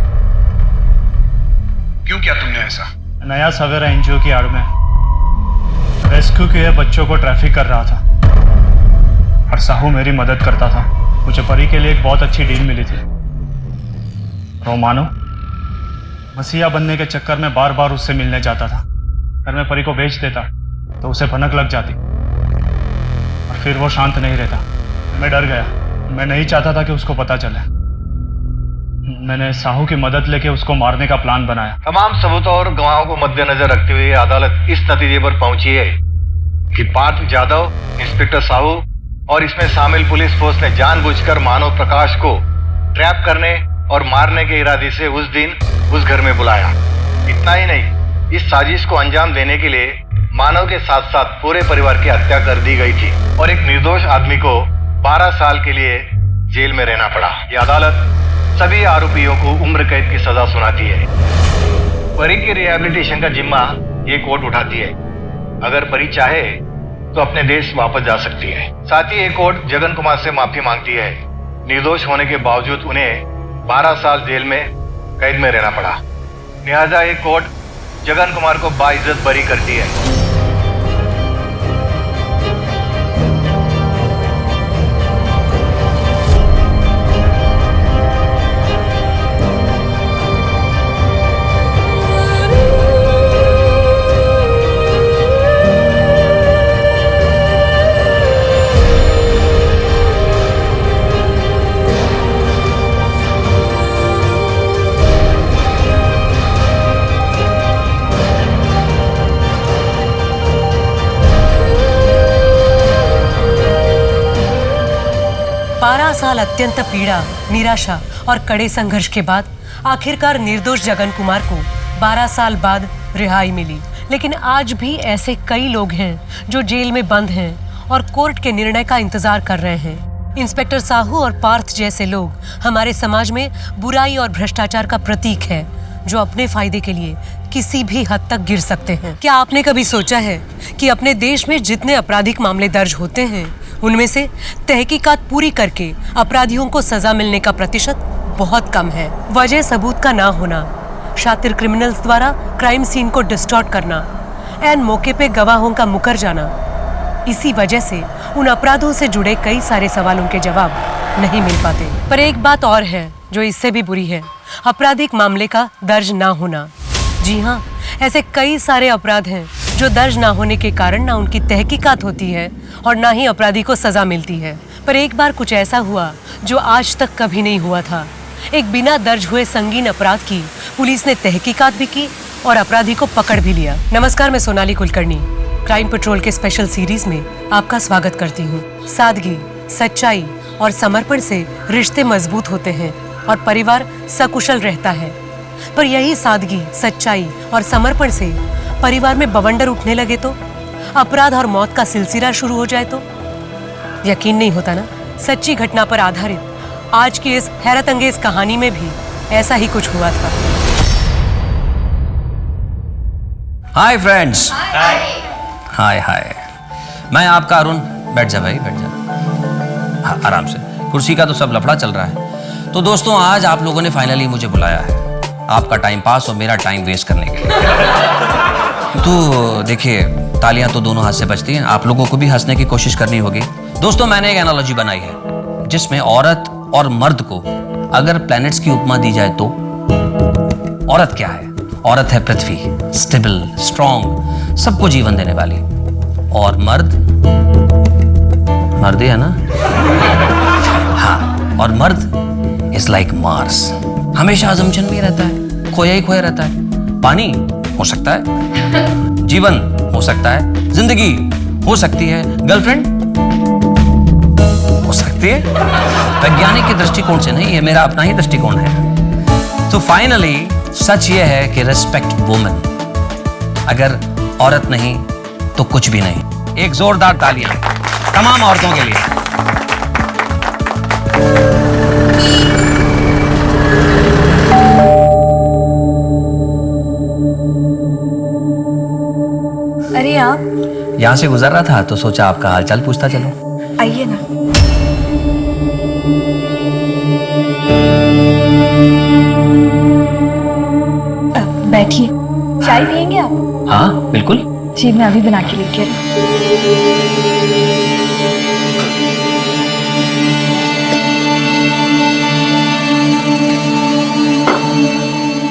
क्यों किया तुमने ऐसा? नया सवेरा एनजीओ की आड़ में रेस्क्यू के बच्चों को ट्रैफिक कर रहा था और साहू मेरी मदद करता था। मुझे परी के लिए एक बहुत अच्छी डील मिली थी। वो मानो मसीहा बनने के चक्कर में बार बार उससे मिलने जाता था। अगर मैं परी को बेच देता तो उसे भनक लग जाती और फिर वो शांत नहीं रहता। मैं डर गया, मैं नहीं चाहता था कि उसको पता चले। मैंने साहू की मदद लेके उसको मारने का प्लान बनाया। तमाम सबूतों और गवाहों को मद्देनजर रखते हुए अदालत इस नतीजे पर पहुंची है कि पार्थ जाधव, इंस्पेक्टर साहू और इसमें शामिल पुलिस फोर्स ने जानबूझकर मानव प्रकाश को ट्रैप करने और मारने के इरादे से उस दिन उस घर में बुलाया। इतना ही नहीं, इस साजिश को अंजाम देने के लिए मानव के साथ साथ पूरे परिवार की हत्या कर दी गई थी और एक निर्दोष आदमी को 12 साल के लिए जेल में रहना पड़ा। यह अदालत सभी आरोपियों को उम्र कैद की सजा सुनाती है। परी के रिहैबिलिटेशन का जिम्मा ये कोर्ट उठाती है। अगर परी चाहे तो अपने देश वापस जा सकती है। साथ ही ये कोर्ट जगन कुमार से माफी मांगती है। निर्दोष होने के बावजूद उन्हें 12 साल जेल में कैद में रहना पड़ा। लिहाजा ये कोर्ट जगन कुमार को बाइज्जत बरी करती है। साल अत्यंत पीड़ा, निराशा और कड़े संघर्ष के बाद आखिरकार निर्दोष जगन कुमार को 12 साल बाद रिहाई मिली। लेकिन आज भी ऐसे कई लोग हैं जो जेल में बंद हैं और कोर्ट के निर्णय का इंतजार कर रहे हैं। इंस्पेक्टर साहू और पार्थ जैसे लोग हमारे समाज में बुराई और भ्रष्टाचार का प्रतीक है जो अपने फायदे के लिए किसी भी हद तक गिर सकते हैं। क्या आपने कभी सोचा है कि अपने देश में जितने आपराधिक मामले दर्ज होते हैं उनमें से तहकीकात पूरी करके अपराधियों को सजा मिलने का प्रतिशत बहुत कम है। वजह सबूत का ना होना, शातिर क्रिमिनल्स द्वारा क्राइम सीन को डिस्टॉर्ट करना, एन मौके पे गवाहों का मुकर जाना, इसी वजह से उन अपराधों से जुड़े कई सारे सवालों के जवाब नहीं मिल पाते। पर एक बात और है जो इससे भी बुरी है, आपराधिक मामले का दर्ज ना होना। जी हाँ, ऐसे कई सारे अपराध हैं जो दर्ज ना होने के कारण ना उनकी तहकीकात होती है और ना ही अपराधी को सजा मिलती है। पर एक बार कुछ ऐसा हुआ जो आज तक कभी नहीं हुआ था। एक बिना दर्ज हुए संगीन अपराध की पुलिस ने तहकीकात भी की और अपराधी को पकड़ भी लिया। नमस्कार, मैं सोनाली कुलकर्णी क्राइम पेट्रोल के स्पेशल सीरीज में आपका स्वागत करती हूँ। सादगी, सच्चाई और समर्पण से रिश्ते मजबूत होते हैं और परिवार सकुशल रहता है। पर यही सादगी, सच्चाई और समर्पण से परिवार में बवंडर उठने लगे तो, अपराध और मौत का सिलसिला शुरू हो जाए तो यकीन नहीं होता ना। सच्ची घटना पर आधारित आज की इस हैरत अंगेज कहानी में भी ऐसा ही कुछ हुआ था। Hi friends. हाय हाय, मैं आपका अरुण। बैठ जा भाई, बैठ जा। हाँ, आराम से। कुर्सी का तो सब लफड़ा चल रहा है। तो दोस्तों, आज आप लोगों ने फाइनली मुझे बुलाया है आपका टाइम पास और मेरा टाइम वेस्ट करने के लिए। तो देखिए, तालियां तो दोनों हाथ से बजती हैं, आप लोगों को भी हंसने की कोशिश करनी होगी। दोस्तों, मैंने एक एनालॉजी बनाई है जिसमें औरत और मर्द को अगर प्लैनेट्स की उपमा दी जाए तो औरत क्या है? औरत है पृथ्वी, स्टेबल, स्ट्रॉन्ग, सबको जीवन देने वाली। और मर्द ही है ना? हाँ, और मर्द इज लाइक मार्स, हमेशा अजम्पशन में रहता है, खोया ही खोया रहता है। पानी हो सकता है, जीवन हो सकता है, जिंदगी हो सकती है, गर्लफ्रेंड हो सकती है। वैज्ञानिक के दृष्टिकोण से नहीं, ये मेरा अपना ही दृष्टिकोण है। तो फाइनली सच ये है कि रिस्पेक्ट वुमेन। अगर औरत नहीं तो कुछ भी नहीं। एक जोरदार तालियां तमाम औरतों के लिए। अरे आप यहां से गुजर रहा था तो सोचा आपका हालचाल पूछता चलो। आइए ना। बैठिए, चाय पियेंगे आप? हाँ बिल्कुल। जी मैं अभी बना के लेके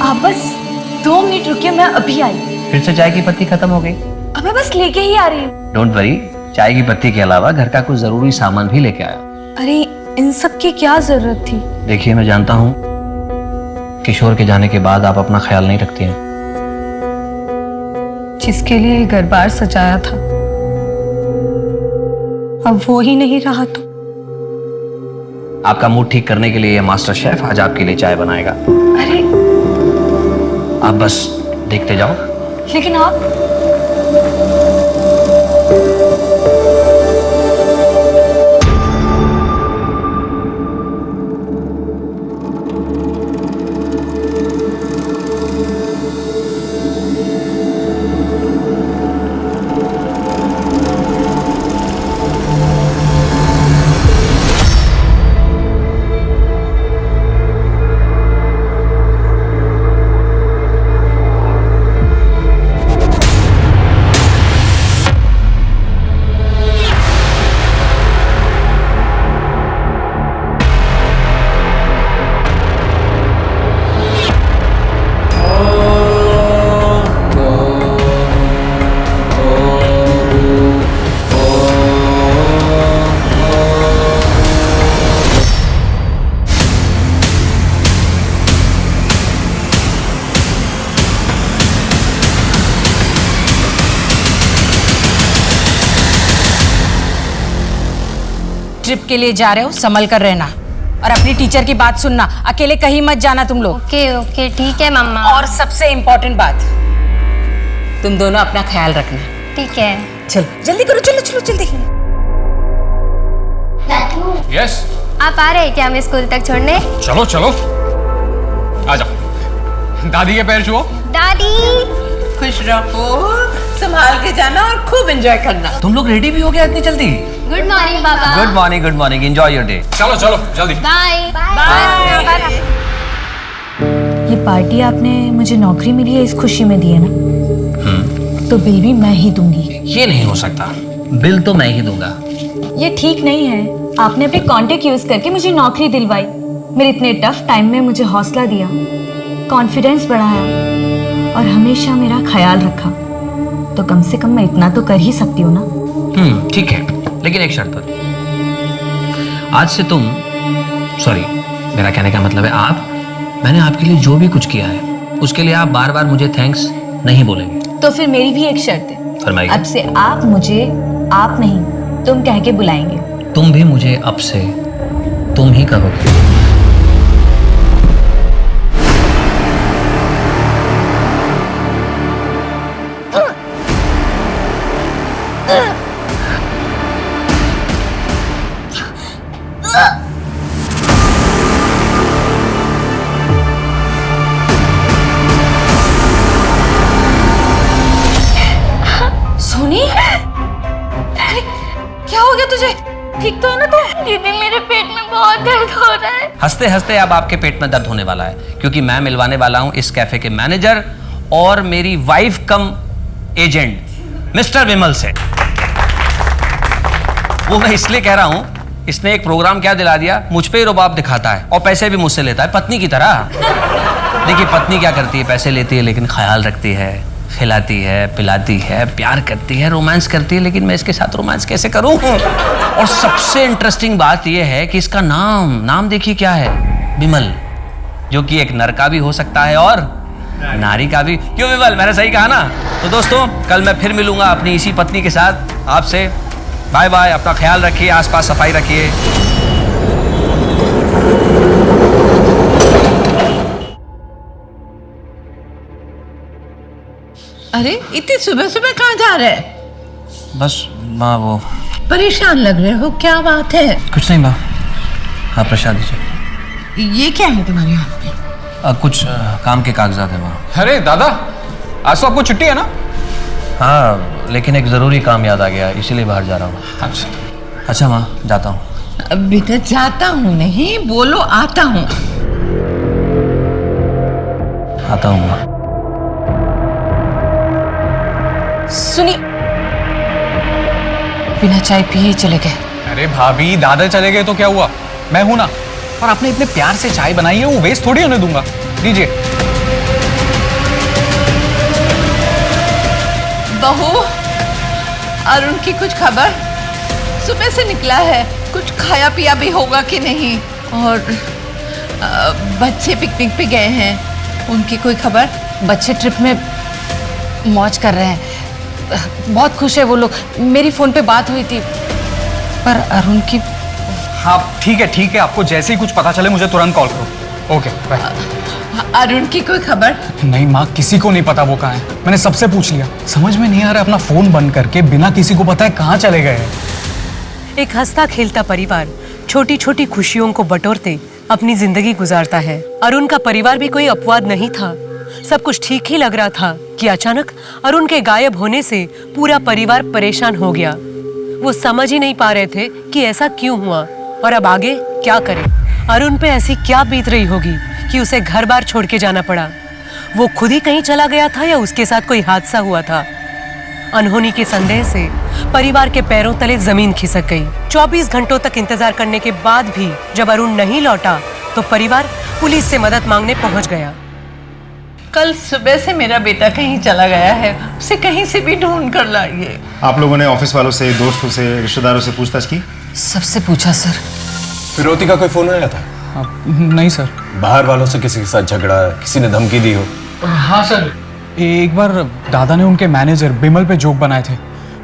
आप बस 2 मिनट रुकिए, मैं अभी आई। फिर से चाय की पत्ती खत्म हो गई? अब मैं बस लेके ही आ रही हूँ। डोंट वरी, चाय की पत्ती के अलावा घर का कुछ जरूरी सामान भी लेके आया। अरे इन सब की क्या जरूरत थी? देखिए, मैं जानता हूँ किशोर के जाने के बाद आप अपना ख्याल नहीं रखती हैं। जिसके लिए ये घर बार सजाया था, अब वो ही नहीं रहा तो आपका मूड ठीक करने के लिए ये मास्टर शेफ आज आपके लिए चाय बनाएगा। अरे आप बस देखते जाओ। लेकिन आप ट्रिप के लिए जा रहे हो, संभल कर रहना और अपनी टीचर की बात सुनना। अकेले कहीं मत जाना तुम लोग। ओके ओके ठीक है मम्मा। और सबसे इम्पोर्टेंट बात, तुम दोनों अपना ख्याल रखना। ठीक है। चलो जल्दी करो, चलो चलो जल्दी। यस, आप आ रहे हैं क्या हमें स्कूल तक छोड़ने? चलो चलो आ जाओ। दादी के पैर छुओ। दादी खुश रहो, संभाल के जाना और खूब एंजॉय करना। तुम लोग रेडी भी हो गया इतनी जल्दी? गुड मॉर्निंग पापा। Good morning, good morning, enjoy your day. चलो चलो जल्दी। Bye bye. ये पार्टी आपने मुझे नौकरी मिली है इस खुशी में दी है ना? तो बिल भी मैं ही दूंगी। ये नहीं हो सकता, बिल तो मैं ही दूंगा। ये ठीक नहीं है। आपने अपने कॉन्टेक्ट यूज करके मुझे नौकरी दिलवाई, मेरे इतने टफ टाइम में मुझे हौसला दिया, कॉन्फिडेंस बढ़ाया और हमेशा मेरा ख्याल रखा। तो कम से कम मैं इतना तो कर ही सकती हूँ ना। ठीक है, लेकिन एक शर्त पर। आज से तुम, सॉरी मेरा कहने का मतलब है आप, मैंने आपके लिए जो भी कुछ किया है उसके लिए आप बार बार मुझे थैंक्स नहीं बोलेंगे। तो फिर मेरी भी एक शर्त है। फरमाइए। अब से आप मुझे आप नहीं तुम कह के बुलाएंगे। तुम भी मुझे अब से तुम ही कहोगे। सोनी, अरे क्या हो गया तुझे? ठीक तो है ना तू? दीदी मेरे पेट में बहुत दर्द हो रहा है। हंसते हंसते अब आपके पेट में दर्द होने वाला है, क्योंकि मैं मिलवाने वाला हूं इस कैफे के मैनेजर और मेरी वाइफ कम एजेंट मिस्टर विमल से। वो मैं इसलिए कह रहा हूं, इसने एक प्रोग्राम क्या दिला दिया, मुझ पे ही रुबाब दिखाता है और पैसे भी मुझसे लेता है पत्नी की तरह। देखिए पत्नी क्या करती है, पैसे लेती है लेकिन ख्याल रखती है, खिलाती है, पिलाती है, प्यार करती है, रोमांस करती है, लेकिन मैं इसके साथ रोमांस कैसे करूं? और सबसे इंटरेस्टिंग बात यह है कि इसका नाम देखिए क्या है, विमल, जो कि एक नर का भी हो सकता है और नारी का भी। क्यों विमल, मैंने सही कहा ना? तो दोस्तों कल मैं फिर मिलूंगा अपनी इसी पत्नी के साथ आपसे। बाय बाय, अपना ख्याल रखिए, आसपास सफाई रखिए। अरे इतनी सुबह सुबह कहाँ जा रहे हैं? बस माँ वो परेशान लग रहे हो, क्या बात है? कुछ नहीं माँ, आप प्रसाद दीजिए। ये क्या है तुम्हारे हाथ में? कुछ काम के कागजात है माँ। अरे दादा, आज तो आपको छुट्टी है ना? हाँ, लेकिन एक जरूरी काम याद आ गया, इसीलिए बाहर जा रहा हूँ। अच्छा माँ, जाता हूँ। अभी तो जाता हूँ नहीं, बोलो आता हूँ। आता हूँ माँ। सुनी, बिना चाय पिए चले गए। अरे भाभी, दादा चले गए तो क्या हुआ, मैं हूं ना। और आपने इतने प्यार से चाय बनाई है, वो वेस्ट थोड़ी होने दूंगा। लीजिए। बहू, अरुण की कुछ खबर? सुबह से निकला है, कुछ खाया पिया भी होगा कि नहीं? और बच्चे पिकनिक पे गए हैं, उनकी कोई खबर? बच्चे ट्रिप में मौज कर रहे हैं, बहुत खुश है वो लोग। मेरी फोन पे बात हुई थी, पर अरुण की। हाँ ठीक है, आपको जैसे ही कुछ पता चले मुझे तुरंत कॉल करो। Okay bye. अरुण की कोई खबर? नहीं माँ, किसी को नहीं पता वो कहाँ है। मैंने सबसे पूछ लिया, समझ में नहीं आ रहा अपना फोन बंद करके बिना किसी को पता है कहाँ चले गए हैं। एक हंसता खेलता परिवार छोटी छोटी खुशियों को बटोरते अपनी जिंदगी गुजारता है। अरुण का परिवार भी कोई अपवाद नहीं था। सब कुछ ठीक ही लग रहा था कि अचानक अरुण के गायब होने से पूरा परिवार परेशान हो गया। वो समझ ही नहीं पा रहे थे कि ऐसा क्यों हुआ और अब आगे क्या करें। अरुण पे ऐसी क्या बीत रही होगी कि उसे घर बार छोड़ के जाना पड़ा। वो खुद ही कहीं चला गया था या उसके साथ कोई हादसा हुआ था? अनहोनी के संदेह से परिवार के पैरों तले जमीन खिसक गई। 24 घंटों तक इंतजार करने के बाद भी जब अरुण नहीं लौटा तो परिवार पुलिस से मदद मांगने पहुंच गया। कल सुबह से मेरा बेटा कहीं चला गया है, उसे कहीं से भी ढूंढ कर लाइए। आप लोगों ने ऑफिस वालों से, दोस्तों से, रिश्तेदारों से पूछताछ की? सबसे पूछा सर। फिरौती का कोई फोन आया था? नहीं सर। बाहर वालों से किसी के साथ झगड़ा, किसी ने धमकी दी हो? हाँ सर, एक बार दादा ने उनके मैनेजर बिमल पे जोक बनाए थे।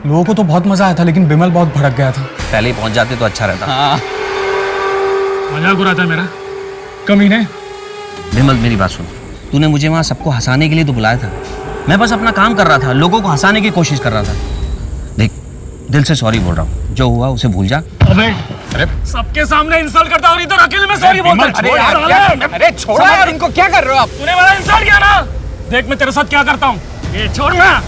लोगों को तो बहुत मजा आया था, लेकिन बिमल बहुत भड़क गया था। पहले ही पहुंच जाते तो अच्छा रहता। हाँ। मजाक उड़ाता है मेरा कमीने। बिमल मेरी बात सुन, तूने मुझे वहाँ सबको हंसाने के लिए तो बुलाया था, मैं बस अपना काम कर रहा था, लोगों को हंसाने की कोशिश कर रहा था। देख, दिल से सॉरी बोल रहा हूँ, जो हुआ उसे भूल जा। अरे सबके सामने इंसल्ट करता और इधर अकेले में सॉरी बोलता है। अरे यार क्या, अरे छोड़ो यार इनको, क्या कर रहे हो आप? तूने मेरा इंसल्ट किया ना, देख मैं तेरे साथ क्या करता हूँ। ये छोड़ ना।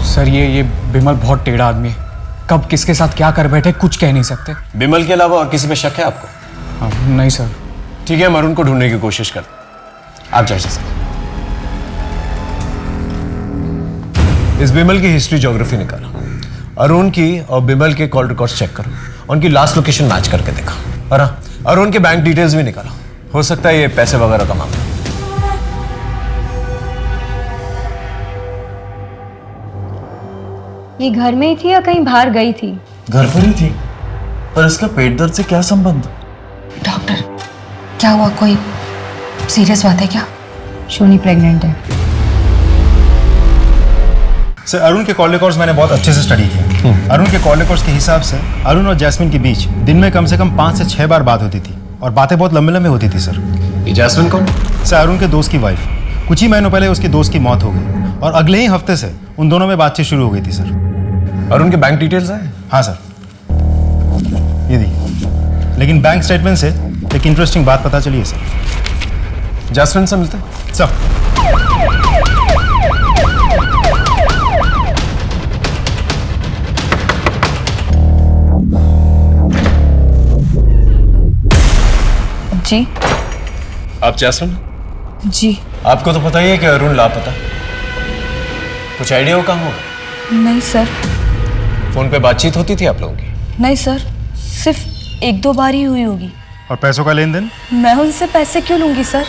सर ये बिमल बहुत टेढ़ा आदमी है, कब किसके साथ क्या कर बैठे कुछ कह नहीं सकते। बिमल के अलावा और किसी पे शक है आपको? नहीं सर। ठीक है, हम अरुण को ढूंढने की कोशिश कर। आप जाइए सर। इस बिमल की हिस्ट्री ज्योग्राफी निकालो, अरुण की और बिमल के कॉल रिकॉर्ड्स चेक करो, उनकी लास्ट लोकेशन मैच करके देखो, और हाँ, अरुण के बैंक डिटेल्स भी निकालो। हो सकता है ये पैसे वगैरह का मामला। ये घर में ही थी या कहीं बाहर गई थी? घर पर ही थी, पर इसका पेट दर्द से क्या संबंध? डॉक्टर, क्या हुआ, कोई सीरियस बात है क्या? शोनी प्रेग्नेंट है। सर, अरुण के कॉल रिकॉर्ड्स मैंने बहुत अच्छे से स्टडी किया। अरुण के कॉल रिकॉर्ड्स के हिसाब से अरुण और जैस्मिन के बीच दिन में कम से कम 5 से 6 बार बात होती थी, और बातें बहुत लंबे लंबे होती थी सर। ये जैस्मिन कौन? सर, अरुण के दोस्त की वाइफ। कुछ ही महीनों पहले उसके दोस्त की मौत हो गई, और अगले ही हफ्ते से उन दोनों में बातचीत शुरू हो गई थी सर। अरुण के बैंक डिटेल्स हैं? हाँ सर, ये देखिए। लेकिन बैंक स्टेटमेंट से एक इंटरेस्टिंग बात पता चली है सर। जैस्मिन से मिलते हैं सर। जी। आप जैस्मिन? जी। आपको तो पता ही है कि अरुण लापता। कुछ आइडिया हो कहाँ होगा? नहीं सर। फोन पे बातचीत होती थी आप लोगों की? नहीं सर, सिर्फ 1-2 बार ही हुई होगी। और पैसों का लेन देन? मैं उनसे पैसे क्यों लूंगी सर?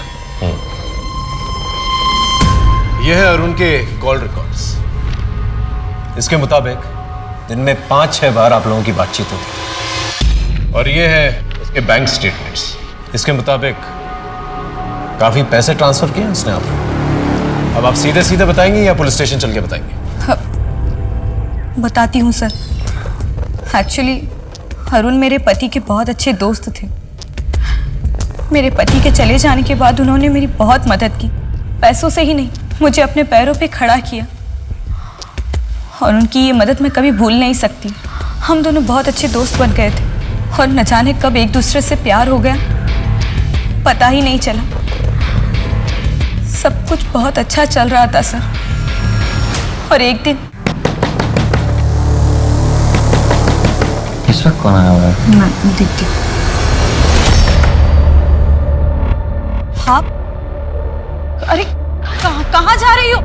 यह है अरुण के कॉल रिकॉर्ड्स। इसके मुताबिक दिन में 5-6 बार आप लोगों की बातचीत होती थी। और ये है उसके बैंक स्टेटमेंट्स। इसके मुताबिक काफी पैसे ट्रांसफर किए उसने आपको। अब आप सीधे सीधे बताएंगे या पुलिस स्टेशन चल के बताएंगे? बताती हूँ सर। एक्चुअली अरुण मेरे पति के बहुत अच्छे दोस्त थे। मेरे पति के चले जाने के बाद उन्होंने मेरी बहुत मदद की। पैसों से ही नहीं, मुझे अपने पैरों पे खड़ा किया और उनकी ये मदद मैं कभी भूल नहीं सकती। हम दोनों बहुत अच्छे दोस्त बन गए थे और न जाने कब एक दूसरे से प्यार हो गया, पता ही नहीं चला। सब कुछ बहुत अच्छा चल रहा था सर। और एक दिन इस वक्त कौन आया हुआ है? मैं देखती हूँ। हाँ? अरे कहाँ जा रही हो?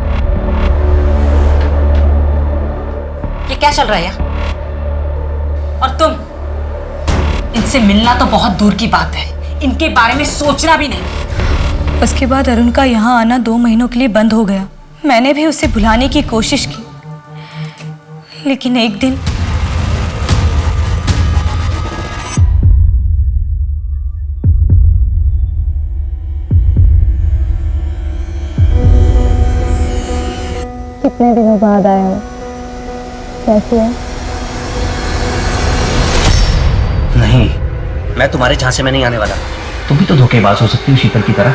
ये क्या चल रहा है यार? और तुम? इनसे मिलना तो बहुत दूर की बात है, इनके बारे में सोचना भी नहीं। उसके बाद अरुण का यहाँ आना 2 महीनों के लिए बंद हो गया। मैंने भी उसे भुलाने की कोशिश की, लेकिन एक दिन कितने दिनों बाद आया हो, कैसे है? नहीं, मैं तुम्हारे झांसे में नहीं आने वाला। तुम भी तो धोखेबाज हो सकती हो शीतल की तरह।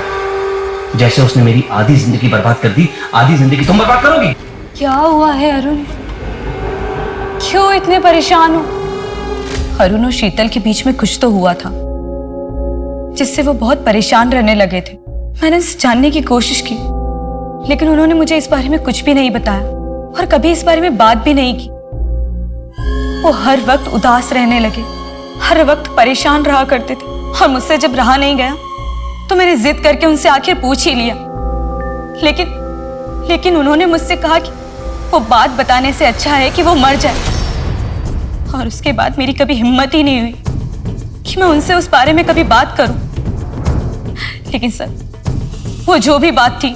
जैसे उसने मेरी आधी जिंदगी बर्बाद कर दी, आधी जिंदगी तुम बर्बाद करोगी। क्या हुआ है अरुण? क्यों इतने परेशान हो? अरुण और शीतल के बीच में कुछ तो हुआ था जिससे वो बहुत परेशान रहने लगे थे। मैंने इसे जानने की कोशिश की, लेकिन उन्होंने मुझे इस बारे में कुछ भी नहीं बताया और कभी इस बारे में बात भी नहीं की। वो हर वक्त उदास रहने लगे, हर वक्त परेशान रहा करते थे और मुझसे जब रहा नहीं गया तो मैंने जिद करके उनसे आखिर पूछ ही लिया। लेकिन उन्होंने मुझसे कहा कि वो बात बताने से अच्छा है कि वो मर जाए। और उसके बाद मेरी कभी हिम्मत ही नहीं हुई कि मैं उनसे उस बारे में कभी बात करूं। लेकिन सर, वो जो भी बात थी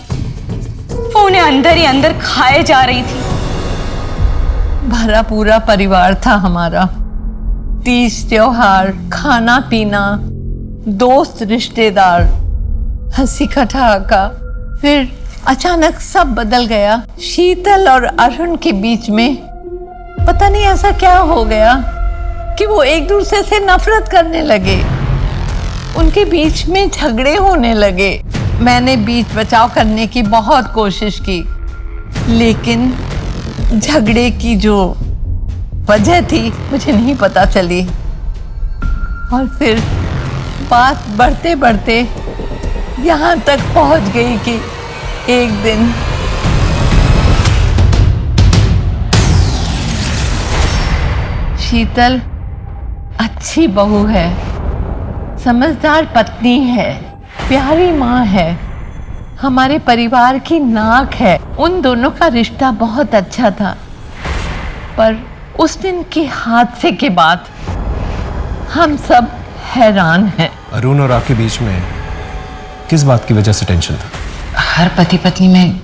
वो उन्हें अंदर ही अंदर खाए जा रही थी। भरा पूरा परिवार था हमारा। तीज त्योहार, खाना पीना, दोस्त रिश्तेदार, हंसी ठहाका। फिर अचानक सब बदल गया। शीतल और अरुण के बीच में पता नहीं ऐसा क्या हो गया कि वो एक दूसरे से नफरत करने लगे। उनके बीच में झगड़े होने लगे। मैंने बीच बचाव करने की बहुत कोशिश की, लेकिन झगड़े की जो वजह थी मुझे नहीं पता चली। और फिर बात बढ़ते बढ़ते यहाँ तक पहुँच गई कि एक दिन शीतल अच्छी बहू है, समझदार पत्नी है, प्यारी माँ है, हमारे परिवार की नाक है। उन दोनों का रिश्ता बहुत अच्छा था, पर उस दिन के हादसे के बाद हम सब हैरान हैं। अरुण और आपके बीच में किस बात की वजह से टेंशन था? हर पति पत्नी में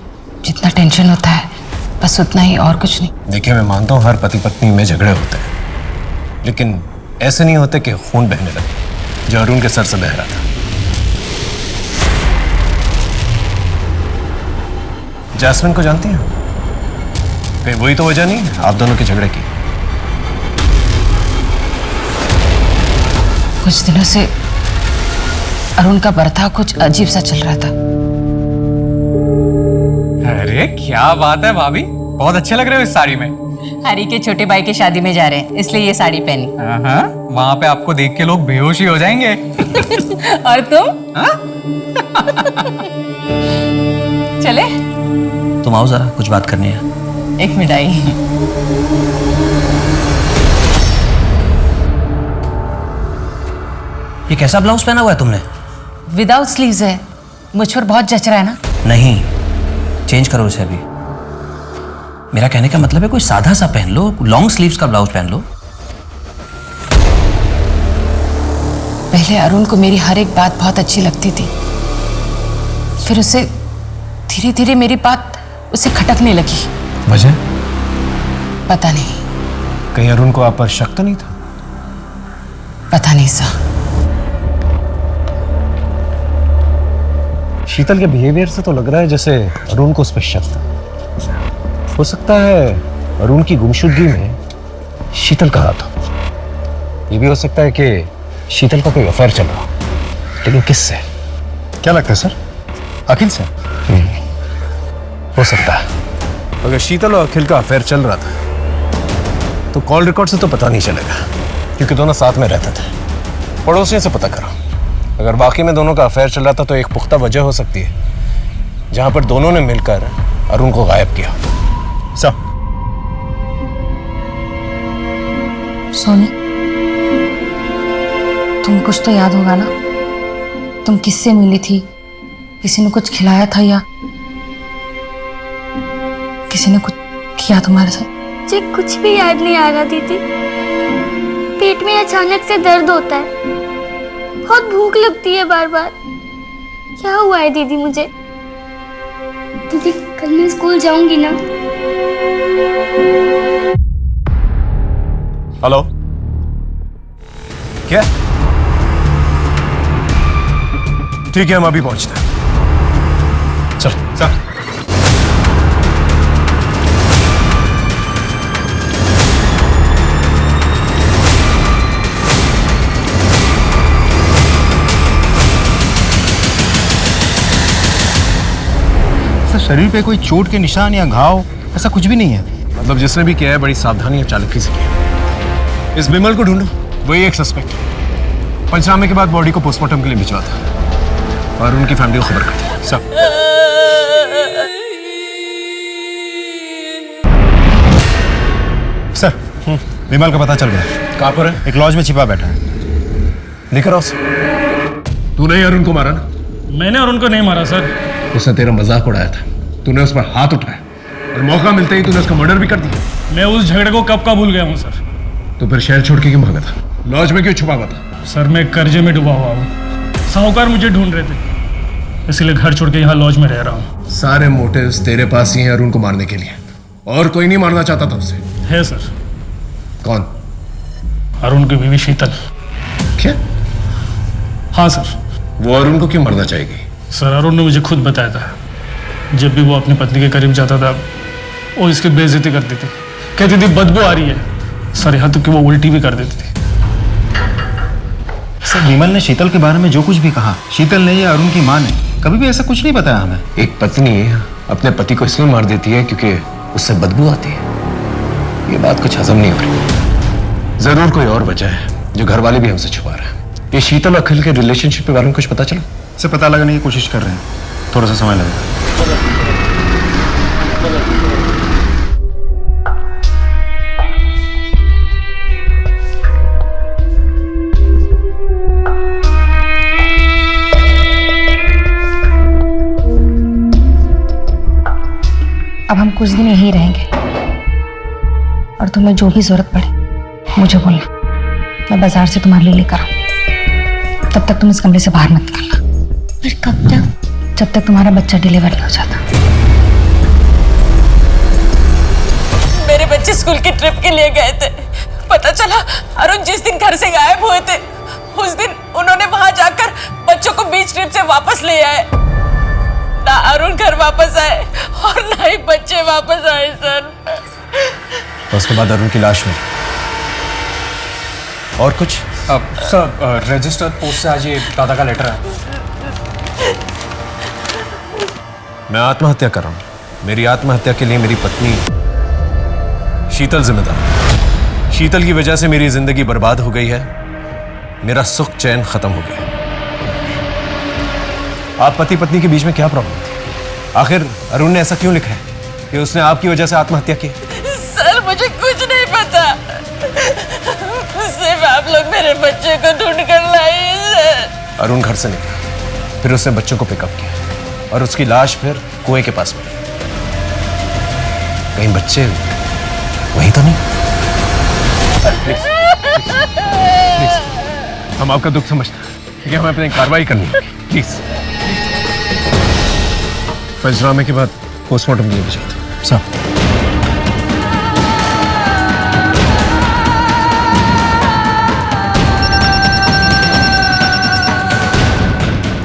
जितना टेंशन होता है बस उतना ही, और कुछ नहीं। देखिए, मैं मानता हूँ हर पति पत्नी में झगड़े होते हैं, लेकिन ऐसे नहीं होते कि खून बहने लगे, जो अरुण के सर से बह रहा था। जैस्मिन को जानती हैं? कहीं वही तो वजह नहीं आप दोनों के झगड़े की? कुछ दिनों से अरुण का बर्ताव कुछ अजीब सा चल रहा था। अरे क्या बात है भाभी, बहुत अच्छे लग रहे हो इस साड़ी में। हरी के छोटे भाई की शादी में जा रहे हैं, इसलिए ये साड़ी पहनी। हाँ, वहाँ पे आपको देख के लोग बेहोश ही हो जाएंगे। और तुम? चले? तुम आओ जरा, कुछ बात करनी है। एक मिठाई। ये कैसा ब्लाउज पहना हुआ है तुमने? विदाउट स्लीव्स है, मुझ पर बहुत जच रहा है ना। नहीं, चेंज करो उसे अभी। मेरा कहने का मतलब है कोई सादा सा पहन लो, लॉन्ग स्लीव्स का ब्लाउज पहन लो। पहले अरुण को मेरी हर एक बात बहुत अच्छी लगती थी, फिर उसे धीरे धीरे मेरी बात उसे खटकने लगी। वजह? पता नहीं। कहीं अरुण को आप पर शक तो नहीं था? पता नहीं सर। शीतल के बिहेवियर से तो लग रहा है जैसे अरुण को उस पर शक था। हो सकता है अरुण की गुमशुदगी में शीतल का हाथ हो। ये भी हो सकता है कि शीतल का कोई अफेयर चल रहा हो, लेकिन किससे? क्या लगता है सर? अखिल से? हो सकता है। अगर शीतल और अखिल का अफेयर चल रहा था तो कॉल रिकॉर्ड से तो पता नहीं चलेगा, क्योंकि दोनों साथ में रहते थे। पड़ोसियों से पता करो। अगर वाकई में दोनों का अफेयर चल रहा था तो एक पुख्ता वजह हो सकती है जहां पर दोनों ने मिलकर अरुण को गायब किया। सोनी, तुम कुछ तो याद होगा ना? तुम किससे मिली थी? किसी ने कुछ खिलाया था या किसी ने कुछ किया तुम्हारे साथ? मुझे कुछ भी याद नहीं आ रहा दीदी। पेट में अचानक से दर्द होता है, बहुत भूख लगती है बार बार। क्या हुआ है दीदी मुझे? दीदी कल मैं स्कूल जाऊंगी ना? हेलो, क्या? ठीक है, हम अभी पहुंचते हैं। चल चल। शरीर पे कोई चोट के निशान या घाव ऐसा कुछ भी नहीं है? मतलब जिसने भी किया है बड़ी सावधानी और चालाकी से किया। इस बिमल को ढूंढो, वही एक सस्पेक्ट है। पंचनामे के बाद बॉडी को पोस्टमार्टम के लिए भिजवा था और उनकी फैमिली को खबर कर दी। सब सर, बिमल का पता चल गया। कहाँ पर है? एक लॉज में छिपा बैठा है। लेकर आओ। तूने ही अरुण को मारा ना? मैंने अरुण को नहीं मारा सर। उसने तेरा मजाक उड़ाया था, तूने उस पर हाथ उठाया और मौका मिलते ही तूने उसका मर्डर भी कर दिया। मैं उस झगड़े को कब का भूल गया हूँ सर। तो फिर शहर छोड़ के क्यों भागा था? लॉज में क्यों छुपा हुआ था? सर मैं कर्जे में डूबा हुआ हूँ, साहूकार मुझे ढूंढ रहे थे, इसलिए घर छोड़ के यहाँ लॉज में रह रहा हूँ। सारे मोटिव्स तेरे पास ही हैं अरुण को मारने के लिए, और कोई नहीं मारना चाहता था उसे? है सर। कौन? अरुण की बीवी शीतल। क्या? हाँ सर। वो अरुण को क्यों मारना चाहेगी? सर अरुण ने मुझे खुद बताया था, जब भी वो अपनी पत्नी के करीब जाता था वो इसकी बेइज्जती करती थी, कहती थी बदबू आ रही है। सर यहाँ तक कि वो उल्टी भी कर देती थी। सर विमल ने शीतल के बारे में जो कुछ भी कहा, शीतल ने या अरुण की मां ने कभी भी ऐसा कुछ नहीं बताया हमें। एक पत्नी अपने पति को इसलिए मार देती है क्योंकि उससे बदबू आती है। ये बात कुछ हजम नहीं हो रही। जरूर कोई और वजह है जो घर वाले भी हमसे छुपा रहे हैं। ये शीतल अखिल के रिलेशनशिप के बारे में कुछ पता चला? से पता लगाने की कोशिश कर रहे हैं, थोड़ा सा समय लगेगा। अब हम कुछ दिन यहीं रहेंगे और तुम्हें जो भी जरूरत पड़े मुझे बोलना, मैं बाजार से तुम्हारे लिए लेकर आऊं। तब तक तुम इस कमरे से बाहर मत निकलना। पर कब तक? जब तक तुम्हारा बच्चा डिलीवर नहीं हो जाता। मेरे बच्चे स्कूल की ट्रिप के लिए गए थे, पता चला अरुण जिस दिन घर से गायब हुए थे उस दिन उन्होंने वहां जाकर बच्चों को बीच ट्रिप से वापस ले आए। ना अरुण घर वापस आए और ना ही बच्चे वापस आए सर। तो उसके बाद अरुण की लाश मिली। और कुछ? सर रजिस्टर्ड पोस्ट से आज ये दादा का लेटर है। मैं आत्महत्या कर रहा हूं। मेरी आत्महत्या के लिए मेरी पत्नी शीतल जिम्मेदार। शीतल की वजह से मेरी जिंदगी बर्बाद हो गई है, मेरा सुख चैन खत्म हो गया। आप पति पत्नी के बीच में क्या प्रॉब्लम थी? आखिर अरुण ने ऐसा क्यों लिखा है कि उसने आपकी वजह से आत्महत्या की? सर मुझे कुछ नहीं पता, सिर्फ आप लोग मेरे बच्चे को ढूंढ कर लाइए सर। अरुण घर से निकला, फिर उसने बच्चों को पिकअप किया और उसकी लाश फिर कुएं के पास मिली। कहीं बच्चे वही तो नहीं? प्लीज हम आपका दुख समझते हैं, लेकिन हमें अपनी कार्रवाई करनी है प्लीज। पंचनामे के बाद पोस्टमार्टम के लिए भेजते हैं। सर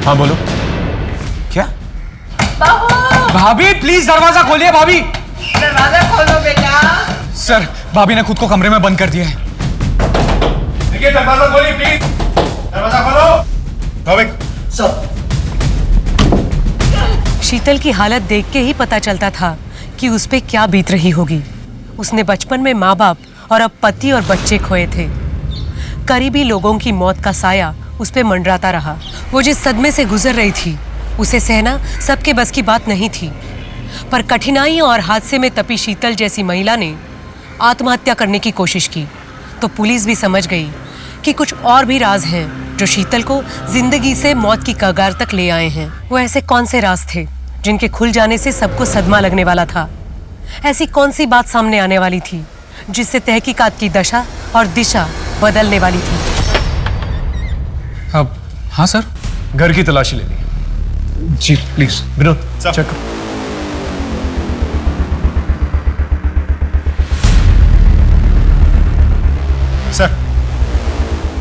हाँ बोलो। क्या? भाभी प्लीज दरवाजा खोलिए भाभी। दरवाजा खोलो बेटा। सर भाभी ने खुद को कमरे में बंद कर दिया है। देखिए दरवाजा खोलिए प्लीज। दरवाजा खोलो। सब शीतल की हालत देख के ही पता चलता था कि उस पे क्या बीत रही होगी। उसने बचपन में माँ बाप और अब पति और बच्चे खोए थे। करीबी लोगों की मौत का साया उस पे मंडराता रहा। वो जिस सदमे से गुजर रही थी उसे सहना सबके बस की बात नहीं थी। पर कठिनाइयों और हादसे में तपी शीतल जैसी महिला ने आत्महत्या करने की कोशिश की तो पुलिस भी समझ गई कि कुछ और भी राज हैं जो शीतल को जिंदगी से मौत की कगार तक ले आए हैं। वो ऐसे कौन से राज थे जिनके खुल जाने से सबको सदमा लगने वाला था? ऐसी कौन सी बात सामने आने वाली थी जिससे तहकीकात की दशा और दिशा बदलने वाली थी? अब हाँ सर, घर की तलाशी लेनी। जी प्लीज। विनोद चेक। सर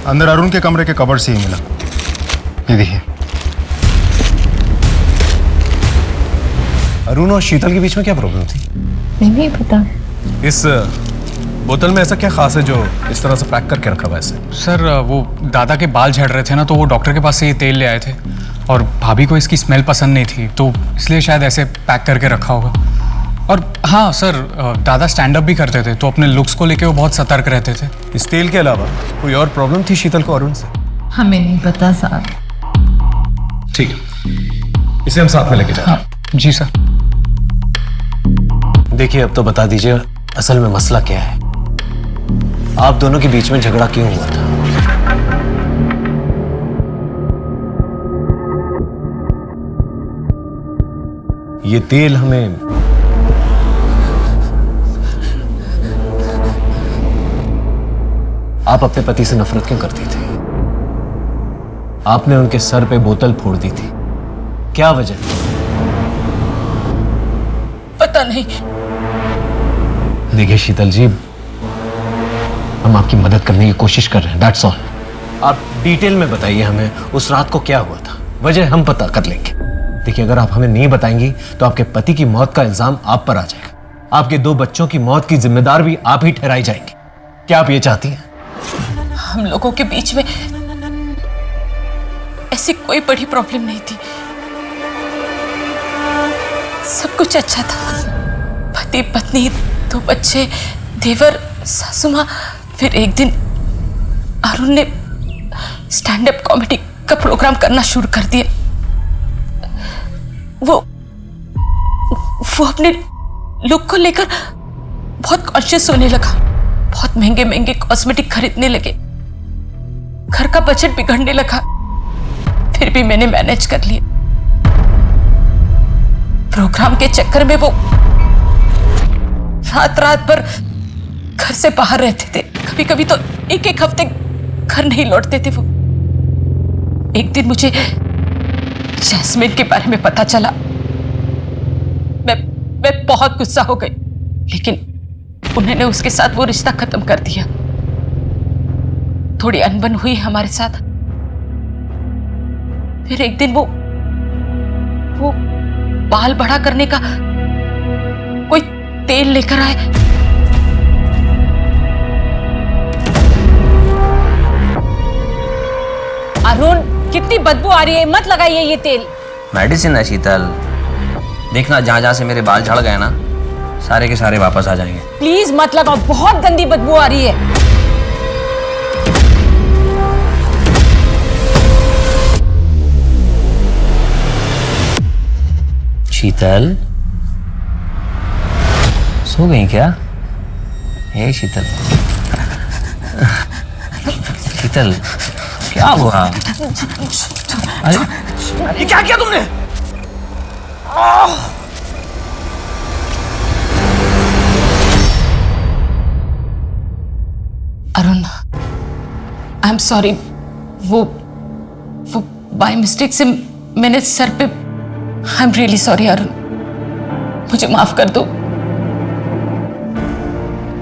अंदर अरुण के कमरे के कबर्ड से ही मिला। ये देखिए। अरुण और शीतल के बीच में क्या प्रॉब्लम थी? नहीं पता। इस बोतल में ऐसा क्या खास है जो इस तरह से पैक करके रखा हुआ है इसे? सर वो दादा के बाल झड़ रहे थे ना, तो वो डॉक्टर के पास से ये तेल ले आए थे और भाभी को इसकी स्मेल पसंद नहीं थी तो इसलिए शायद ऐसे पैक करके रखा होगा। और हाँ सर, दादा स्टैंड अप भी करते थे तो अपने लुक्स को लेके वो बहुत सतर्क रहते थे। इस तेल के अलावा कोई और प्रॉब्लम थी शीतल को अरुण से? हमें नहीं पता साहब। ठीक है, इसे हम साथ में लेके जाएं। हाँ जी सर। देखिए अब तो बता दीजिए असल में मसला क्या है? आप दोनों के बीच में झगड़ा क्यों हुआ था? ये तेल हमें आप अपने पति से नफरत क्यों करती थी? आपने उनके सर पे बोतल फोड़ दी थी, क्या वजह? पता नहीं। देखिए शीतल जी, हम आपकी मदद करने की कोशिश कर रहे हैं, दैट्स ऑल। आप डिटेल में बताइए हमें उस रात को क्या हुआ था, वजह हम पता कर लेंगे। देखिए अगर आप हमें नहीं बताएंगी तो आपके पति की मौत का इल्जाम आप पर आ जाएगा। आपके 2 बच्चों की मौत की जिम्मेदार भी आप ही ठहराई जाएंगी। क्या आप ये चाहती हैं? हम लोगों के बीच में ऐसी कोई बड़ी प्रॉब्लम नहीं थी, सब कुछ अच्छा था। पति पत्नी, 2 बच्चे, देवर, सासू माँ। फिर एक दिन अरुण ने स्टैंड अप कॉमेडी का प्रोग्राम करना शुरू कर दिया। वो अपने लुक को लेकर बहुत कॉन्शियस होने लगा, बहुत महंगे महंगे कॉस्मेटिक खरीदने लगे, घर का बजट बिगड़ने लगा। फिर भी मैंने मैनेज कर लिया। प्रोग्राम के चक्कर में वो रात रात भर घर से बाहर रहते थे। कभी कभी तो 1-1 हफ्ते घर नहीं लौटते थे वो। एक दिन मुझे जैस्मिन के बारे में पता चला। मैं बहुत गुस्सा हो गई, लेकिन उन्होंने उसके साथ वो रिश्ता खत्म कर दिया। थोड़ी अनबन हुई हमारे साथ। फिर एक दिन वो बाल बड़ा करने का कोई तेल लेकर आए। अरुण, कितनी बदबू आ रही है, मत लगाइए ये तेल। मेडिसिन है शीतल, देखना जहाँ जहाँ से मेरे बाल झड़ गए ना, सारे के सारे वापस आ जाएंगे। प्लीज मत लगाओ, बहुत गंदी बदबू आ रही है। शीतल सो गई क्या? हे शीतल, शीतल क्या हुआ? अरे ये क्या किया तुमने? Arun, I am sorry. वो बाय मिस्टेक से मैंने सर पे। I am really sorry Arun, मुझे माफ कर दो।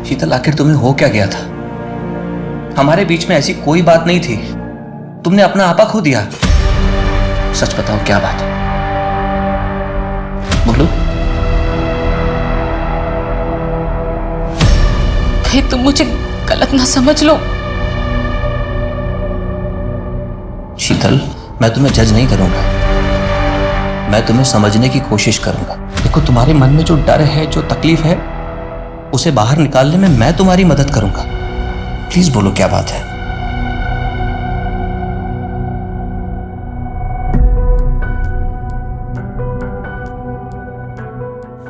शीतल, आखिर तुम्हें हो क्या गया था? हमारे बीच में ऐसी कोई बात नहीं थी, तुमने अपना आपा खो दिया। सच बताओ क्या बात है, बोलो। कहीं तुम मुझे गलत ना समझ लो। शीतल, मैं तुम्हें जज नहीं करूंगा, मैं तुम्हें समझने की कोशिश करूंगा। देखो, तुम्हारे मन में जो डर है, जो तकलीफ है, उसे बाहर निकालने में मैं तुम्हारी मदद करूंगा। प्लीज बोलो क्या बात है।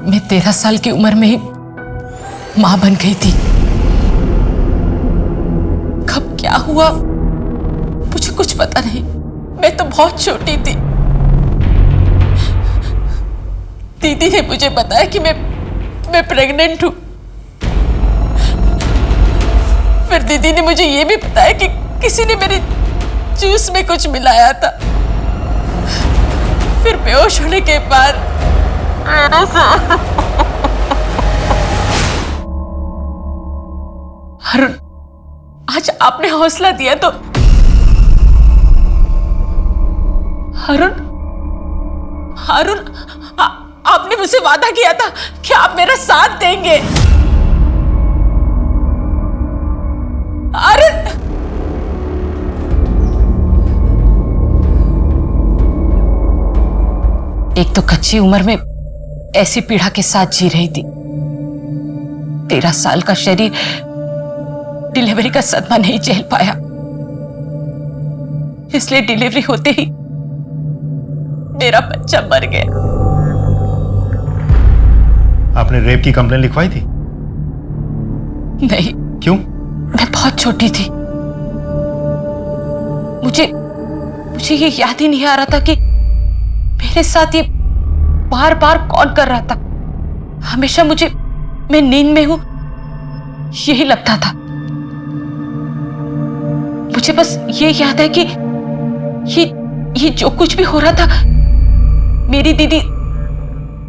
मैं 13 साल की उम्र में ही मां बन गई थी। कब क्या हुआ मुझे कुछ पता नहीं। मैं तो बहुत छोटी थी। दीदी ने मुझे बताया कि मैं प्रेग्नेंट हूं। फिर दीदी ने मुझे ये भी बताया कि किसी ने मेरे जूस में कुछ मिलाया था। फिर बेहोश होने के बाद अरुण, आज आपने हौसला दिया तो अरुण, आपने मुझसे वादा किया था कि आप मेरा साथ देंगे। अरुण, एक तो कच्ची उम्र में ऐसी पीड़ा के साथ जी रही थी। 13 साल का शरीर डिलीवरी का सदमा नहीं झेल पाया, इसलिए डिलीवरी होते ही मेरा बच्चा मर गया। आपने रेप की कंप्लेन लिखवाई थी? नहीं। क्यों? मैं बहुत छोटी थी। मुझे ये याद ही नहीं आ रहा था कि मेरे साथ ये बार बार कौन कर रहा था। हमेशा मैं नींद में हूं यही लगता था। मुझे बस ये याद है कि ये जो कुछ भी हो रहा था मेरी दीदी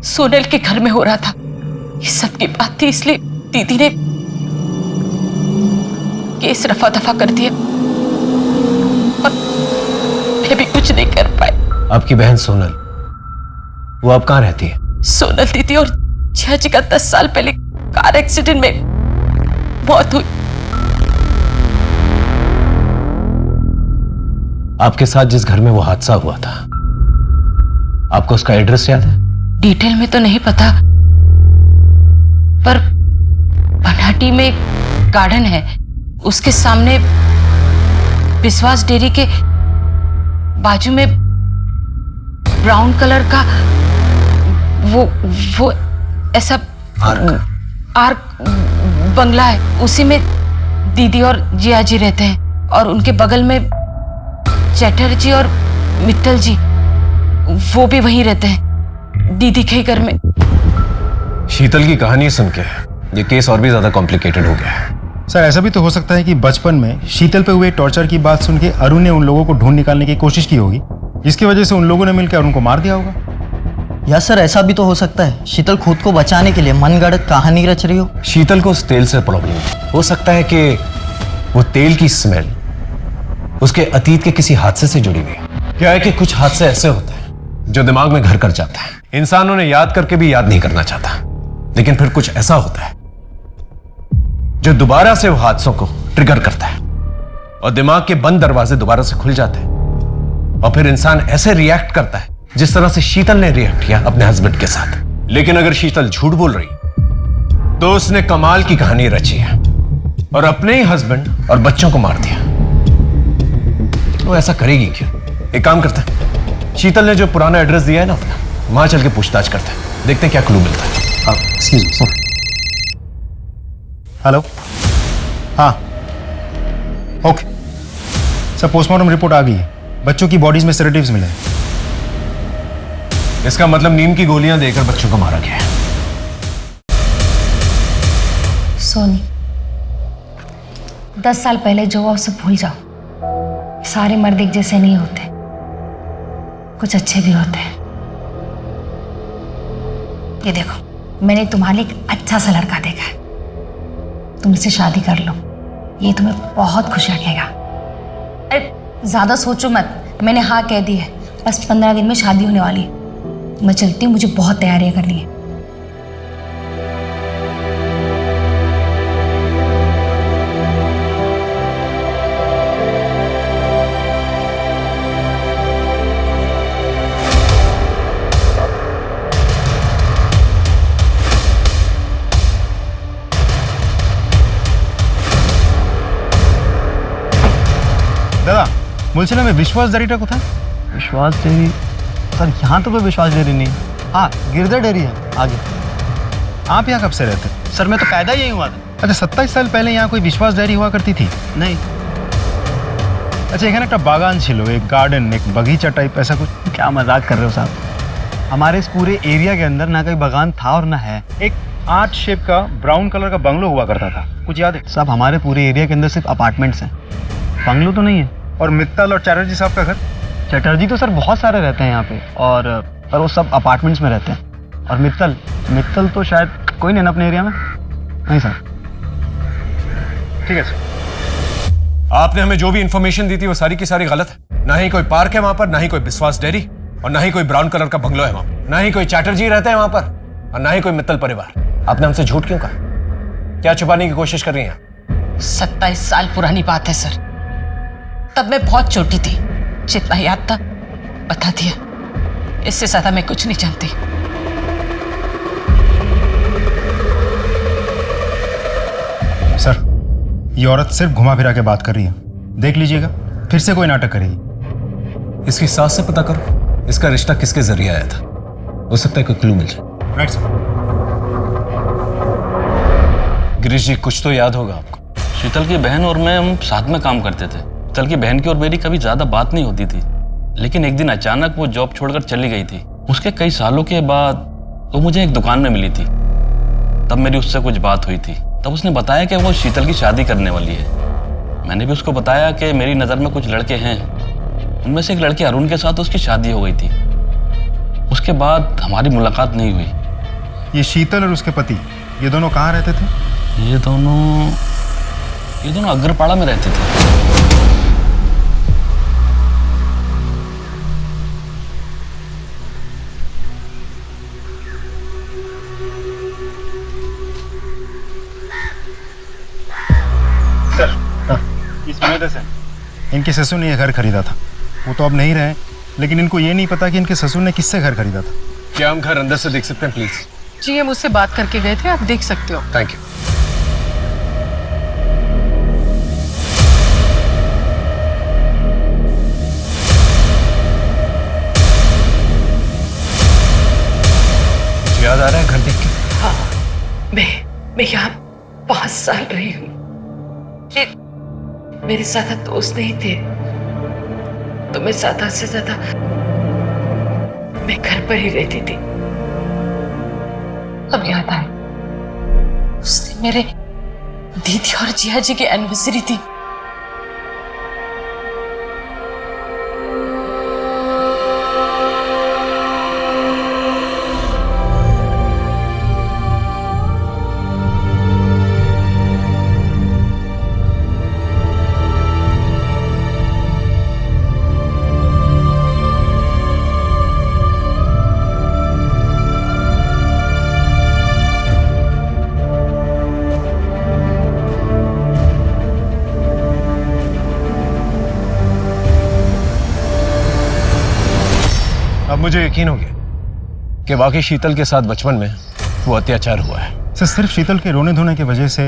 सोनल के घर में हो रहा था। ये सब की बात थी, इसलिए दीदी ने केस रफा दफा कर दिया और मैं भी कुछ नहीं कर पाई। आपकी बहन सोनल, वो अब कहाँ रहती है? सोनल दीदी और जिया जी का 10 साल पहले कार एक्सीडेंट में मौत हुई। आपके साथ जिस घर में वो हादसा हुआ था, आपको उसका एड्रेस याद है? डिटेल में तो नहीं पता, पर बनाटी में एक गार्डन है, उसके सामने विश्वास डेयरी के बाजू में ब्राउन कलर का वो ऐसा आर्क बंगला है। उसी में दीदी और जिया जी रहते हैं और उनके बगल में चैटर्जी और मित्तल जी, वो भी वहीं रहते हैं, दीदी के घर में। शीतल की कहानी सुन के ये केस और भी ज्यादा कॉम्प्लिकेटेड हो गया है। सर, ऐसा भी तो हो सकता है कि बचपन में शीतल पे हुए टॉर्चर की बात सुन के अरुण ने उन लोगों को ढूंढ निकालने की कोशिश की होगी, जिसकी वजह से उन लोगों ने मिलकर अरुण को मार दिया होगा। या सर, ऐसा भी तो हो सकता है शीतल खुद को बचाने के लिए मनगढ़ंत कहानी रच रही हो। शीतल को उस तेल से प्रॉब्लम है। हो सकता है कि वो तेल की स्मेल उसके अतीत के किसी हादसे से जुड़ी हुई है। क्या है कि कुछ हादसे ऐसे होते हैं जो दिमाग में घर कर जाता है, इंसान उन्हें याद करके भी याद नहीं करना चाहता, लेकिन फिर कुछ ऐसा होता है जो दोबारा से वो हादसों को ट्रिगर करता है और दिमाग के बंद दरवाजे दोबारा से खुल जाते हैं और फिर इंसान ऐसे रिएक्ट करता है जिस तरह से शीतल ने रिएक्ट किया अपने हस्बैंड के साथ। लेकिन अगर शीतल झूठ बोल रही तो उसने कमाल की कहानी रची है और अपने ही हस्बैंड और बच्चों को मार दिया। वो ऐसा करेगी क्यों? एक काम करते हैं, शीतल ने जो पुराना एड्रेस दिया है ना अपना, वहां चल के पूछताछ करते हैं, देखते हैं क्या क्लू मिलता है। Excuse me sir. हेलो, हाँ, ओके सर, पोस्टमार्टम रिपोर्ट आ गई है। बच्चों की बॉडीज में सेडेटिव्स मिले हैं। इसका मतलब नींद की गोलियां देकर बच्चों को मारा गया है। सोनी, 10 साल पहले जो हुआ उसे भूल जाओ। सारे मर्द एक जैसे नहीं होते, कुछ अच्छे भी होते हैं। ये देखो, मैंने तुम्हारे लिए एक अच्छा सा लड़का देखा है, तुम इससे शादी कर लो, ये तुम्हें बहुत खुश रखेगा। अरे ज्यादा सोचो मत, मैंने हाँ कह दी है, बस 15 दिन में शादी होने वाली है। मैं चलती हूँ, मुझे बहुत तैयारियां करनी है। दादा, বলছিলাম मैं विश्वास डेयरीটা কোথায়? विश्वास डेयरी सर, यहाँ तो कोई विश्वास डेयरी नहीं। हाँ, गिरधर डेयरी है आगे। आप यहाँ कब से रहते? सर मैं तो पैदा ही यहीं हुआ था। अच्छा, 27 साल पहले यहाँ कोई विश्वास डेयरी हुआ करती थी? नहीं। अच्छा, এখানে একটা বাগান ছিল, एक गार्डन, एक बगीचा टाइप, ऐसा कुछ? क्या मजाक कर रहे हो साहब? हमारे इस पूरे एरिया के अंदर ना कोई बागान था और ना है। एक आर्ट शेप का ब्राउन कलर का बंगलो हुआ करता था, कुछ याद है? साहब हमारे पूरे एरिया के अंदर सिर्फ अपार्टमेंट्स हैं, बंगलो तो नहीं है। और मित्तल और चैटर्जी साहब का घर? चटर्जी तो सर बहुत सारे रहते हैं यहाँ पे, और पर वो सब अपार्टमेंट्स में रहते हैं। और मित्तल तो शायद कोई नहीं ना अपने एरिया में। नहीं सर। ठीक है सर। आपने हमें जो भी इंफॉर्मेशन दी थी वो सारी की सारी गलत है। ना ही कोई पार्क है वहां पर, ना ही कोई विश्वास डेयरी, और ना ही कोई ब्राउन कलर का बंगलो है वहां पर, ना ही कोई चैटर्जी रहते हैं वहां पर, और ना ही कोई मित्तल परिवार। आपने हमसे झूठ क्यों कहा? क्या छुपाने की कोशिश कर रही हैं? 27 साल पुरानी बात है सर, तब मैं बहुत छोटी थी, जितना याद था बता दिया, इससे ज्यादा मैं कुछ नहीं जानती। सर, ये औरत सिर्फ घुमा फिरा के बात कर रही है, देख लीजिएगा फिर से कोई नाटक करेगी। इसकी सास से पता करो इसका रिश्ता किसके जरिए आया था, हो सकता है कोई क्लू मिल जाए। Right sir. गिरीश जी, कुछ तो याद होगा आपको। शीतल की बहन और मैं हम साथ में काम करते थे। शीतल की बहन की और मेरी कभी ज्यादा बात नहीं होती थी, लेकिन एक दिन अचानक वो जॉब छोड़कर चली गई थी। उसके कई सालों के बाद वो मुझे एक दुकान में मिली थी, तब मेरी उससे कुछ बात हुई थी। तब उसने बताया कि वो शीतल की शादी करने वाली है। मैंने भी उसको बताया कि मेरी नज़र में कुछ लड़के हैं, उनमें से एक लड़के अरुण के साथ उसकी शादी हो गई थी। उसके बाद हमारी मुलाकात नहीं हुई। ये शीतल और उसके पति, ये दोनों कहाँ रहते थे? ये दोनों अग्रपाड़ा में रहते थे। इस वजह से इनके ससुर ने यह घर खरीदा था। वो तो अब नहीं रहे, लेकिन इनको ये नहीं पता कि इनके ससुर ने किससे घर खरीदा था। क्या हम घर अंदर से देख सकते हैं प्लीज? जी, हम उससे बात करके गए थे, आप देख सकते हो। Thank you. याद आ रहा है घर देख के? हाँ, मैं यहाँ 5 साल रही हूँ। मेरे ज्यादा दोस्त नहीं थे, तो मैं ज्यादा से ज्यादा मैं घर पर ही रहती थी। अब याद आए, उस दिन मेरे दीदी और जिया जी की एनिवर्सरी थी। अब मुझे यकीन हो गया कि वाकई शीतल के साथ बचपन में वो अत्याचार हुआ है। सर, सिर्फ शीतल के रोने धोने की वजह से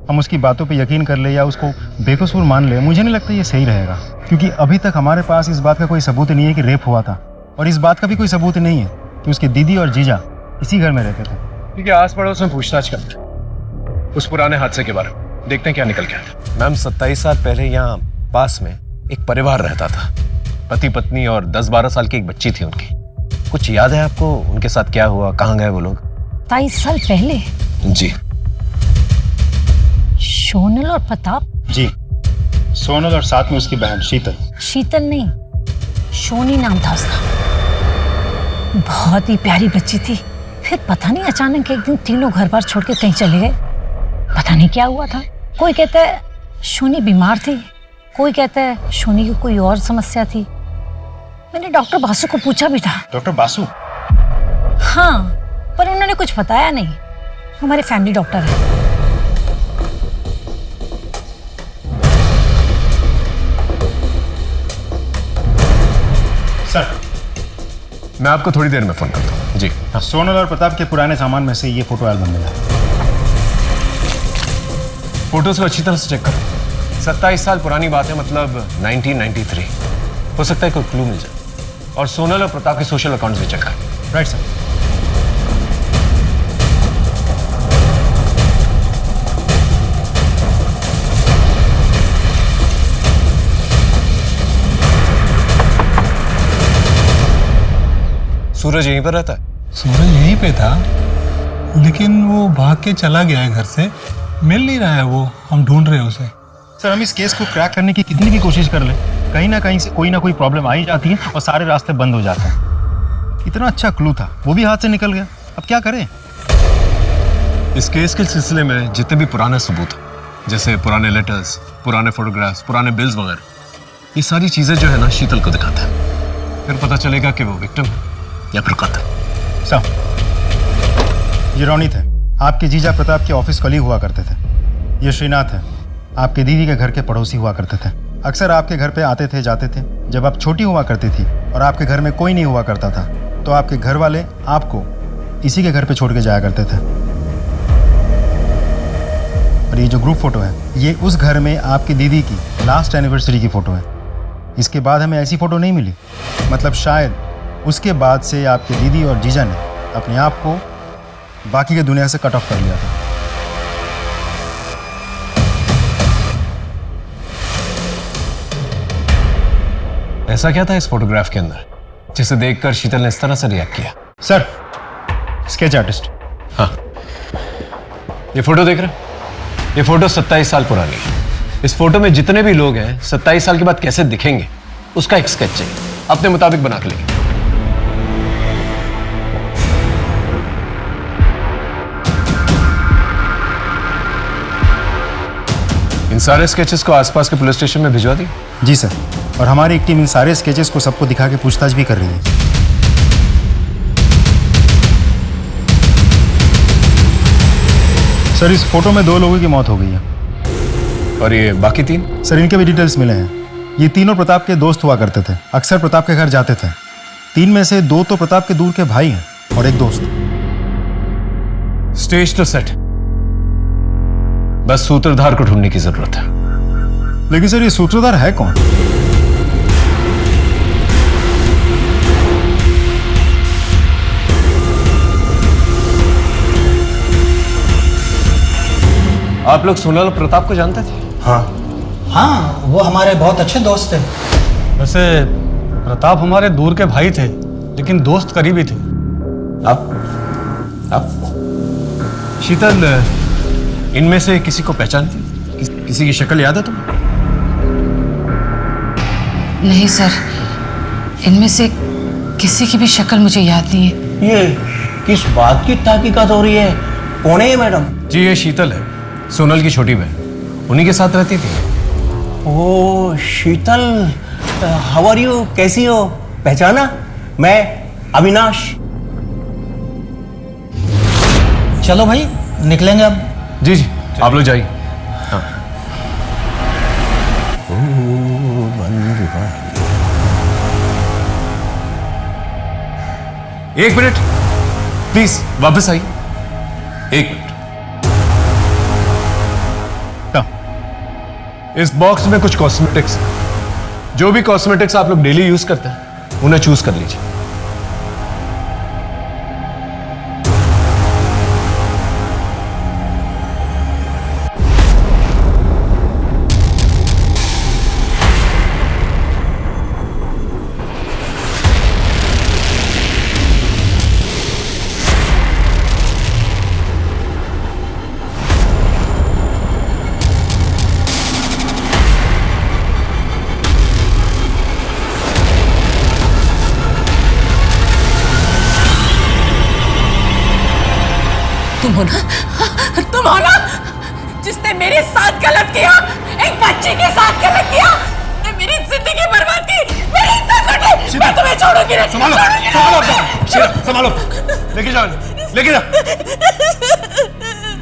हम उसकी बातों पे यकीन कर ले या उसको बेकसूर मान ले, मुझे नहीं लगता ये सही रहेगा। क्योंकि अभी तक हमारे पास इस बात का कोई सबूत नहीं है कि रेप हुआ था, और इस बात का भी कोई सबूत नहीं है कि उसकी दीदी और जीजा इसी घर में रहते थे। ठीक है, आस पड़ोस में पूछताछ करते हैं उस पुराने हादसे के बारे में, देखते हैं क्या निकल के आता है। मैम, 27 साल पहले यहाँ पास में एक परिवार रहता था, पति पत्नी और 10-12 साल की एक बच्ची थी उनकी। कुछ याद है आपको उनके साथ क्या हुआ, कहाँ गए वो लोग? 27 साल पहले जी। सोनल और प्रताप? जी, सोनल और साथ में उसकी बहन शीतल। शीतल नहीं, सोनी नाम था उसका। बहुत ही प्यारी बच्ची थी। फिर पता नहीं अचानक एक दिन तीनों घर बार छोड़ के कहीं चले गए। पता नहीं क्या हुआ था। कोई कहता है सोनी बीमार थी, कोई कहता है सोनी की कोई और समस्या थी। मैंने डॉक्टर बासु को पूछा भी था। डॉक्टर बासु? हाँ, पर उन्होंने कुछ बताया नहीं। हमारे फैमिली डॉक्टर है। सर, मैं आपको थोड़ी देर में फोन करता हूँ। जी हाँ। सोनल और प्रताप के पुराने सामान में से ये फोटो एल्बम मिला। फोटोज को अच्छी तरह से चेक करो। 27 साल पुरानी बात है, मतलब 1993। हो सकता है कोई क्लू मिल जाए। और सोनल और प्रताप के सोशल अकाउंट्स भी चेक करें। Right sir. सूरज यहीं पर रहता है? सूरज यहीं पे था, लेकिन वो भाग के चला गया है घर से। मिल नहीं रहा है वो, हम ढूंढ रहे हैं उसे। सर, हम इस केस को क्रैक करने की कितनी भी कोशिश कर ले, कहीं ना कहीं से कोई ना कोई प्रॉब्लम आ ही जाती है और सारे रास्ते बंद हो जाते हैं। इतना अच्छा क्लू था, वो भी हाथ से निकल गया। अब क्या करें? इस केस के सिलसिले में जितने भी पुराने सबूत हैं, जैसे पुराने लेटर्स, पुराने फोटोग्राफ्स, पुराने बिल्स वगैरह, ये सारी चीजें जो है ना शीतल को दिखाता है। फिर पता चलेगा कि वो विक्टिम है या फिर कातिल। सर, ये रोनित है, आपके जीजा प्रताप के ऑफिस कलीग हुआ करते थे। ये श्रीनाथ है, आपके दीदी के घर के पड़ोसी हुआ करते थे। अक्सर आपके घर पे आते थे, जाते थे। जब आप छोटी हुआ करती थी और आपके घर में कोई नहीं हुआ करता था, तो आपके घर वाले आपको इसी के घर पे छोड़ के जाया करते थे। और ये जो ग्रुप फोटो है, ये उस घर में आपकी दीदी की लास्ट एनिवर्सरी की फोटो है। इसके बाद हमें ऐसी फोटो नहीं मिली। मतलब शायद उसके बाद से आपके दीदी और जीजा ने अपने आप को बाकी की दुनिया से कट ऑफ कर लिया था। ऐसा क्या था इस फोटोग्राफ के अंदर जिसे देखकर शीतल ने इस तरह से रिएक्ट किया? Sir, sketch artist. हाँ, ये फोटो देख रहे हैं? ये फोटो 27 साल पुरानी है। इस फोटो में जितने भी लोग हैं 27 साल के बाद कैसे दिखेंगे, उसका एक स्केच चाहिए। अपने मुताबिक बना के लेंगे। इन सारे स्केचेस को आसपास के पुलिस स्टेशन में भिजवा दी? जी सर, और हमारी एक टीम इन सारे स्केचेस को सबको दिखा के पूछताछ भी कर रही है। सर, इस फोटो में 2 लोगों की मौत हो गई है। और ये बाकी 3? सर, इनके भी डिटेल्स मिले हैं। ये तीनों प्रताप के दोस्त हुआ करते थे, अक्सर प्रताप के घर जाते थे। 3 में से 2 तो प्रताप के दूर के भाई हैं और एक दोस्त। स्टेज तो सेट, बस सूत्रधार को ढूंढने की जरूरत है। लेकिन सर, ये सूत्रधार है कौन? आप लोग सोनल और प्रताप को जानते थे? हाँ, वो हमारे बहुत अच्छे दोस्त थे। वैसे प्रताप हमारे दूर के भाई थे, लेकिन दोस्त करीबी थे। आप शीतल, इनमें से किसी को पहचानती? किसी की शक्ल याद है तुम्हें? नहीं सर, इनमें से किसी की भी शक्ल मुझे याद नहीं है। ये किस बात की तहकीकात हो रही है? कौन है ये मैडम? जी, ये शीतल है, सोनल की छोटी बहन। उन्हीं के साथ रहती थी। ओ शीतल, हाउ आर यू? कैसी हो? पहचाना? मैं अविनाश। चलो भाई, निकलेंगे अब। जी जी, आप लोग जाइए। हाँ। एक मिनट प्लीज, वापस आइए। 1 मिनट। इस बॉक्स में कुछ कॉस्मेटिक्स, जो भी कॉस्मेटिक्स आप लोग डेली यूज करते हैं उन्हें चूज कर लीजिए। तुम हो ना? तुम हो ना जिसने मेरे साथ गलत किया, एक बच्ची के साथ गलत किया, ने मेरी जिंदगी बर्बाद की, मेरी इज्जत लूटी। मैं तुम्हें छोड़ूंगी नहीं। संभालो, संभालो अपना। शीला, संभालो। लेके जाओ, लेके जाओ।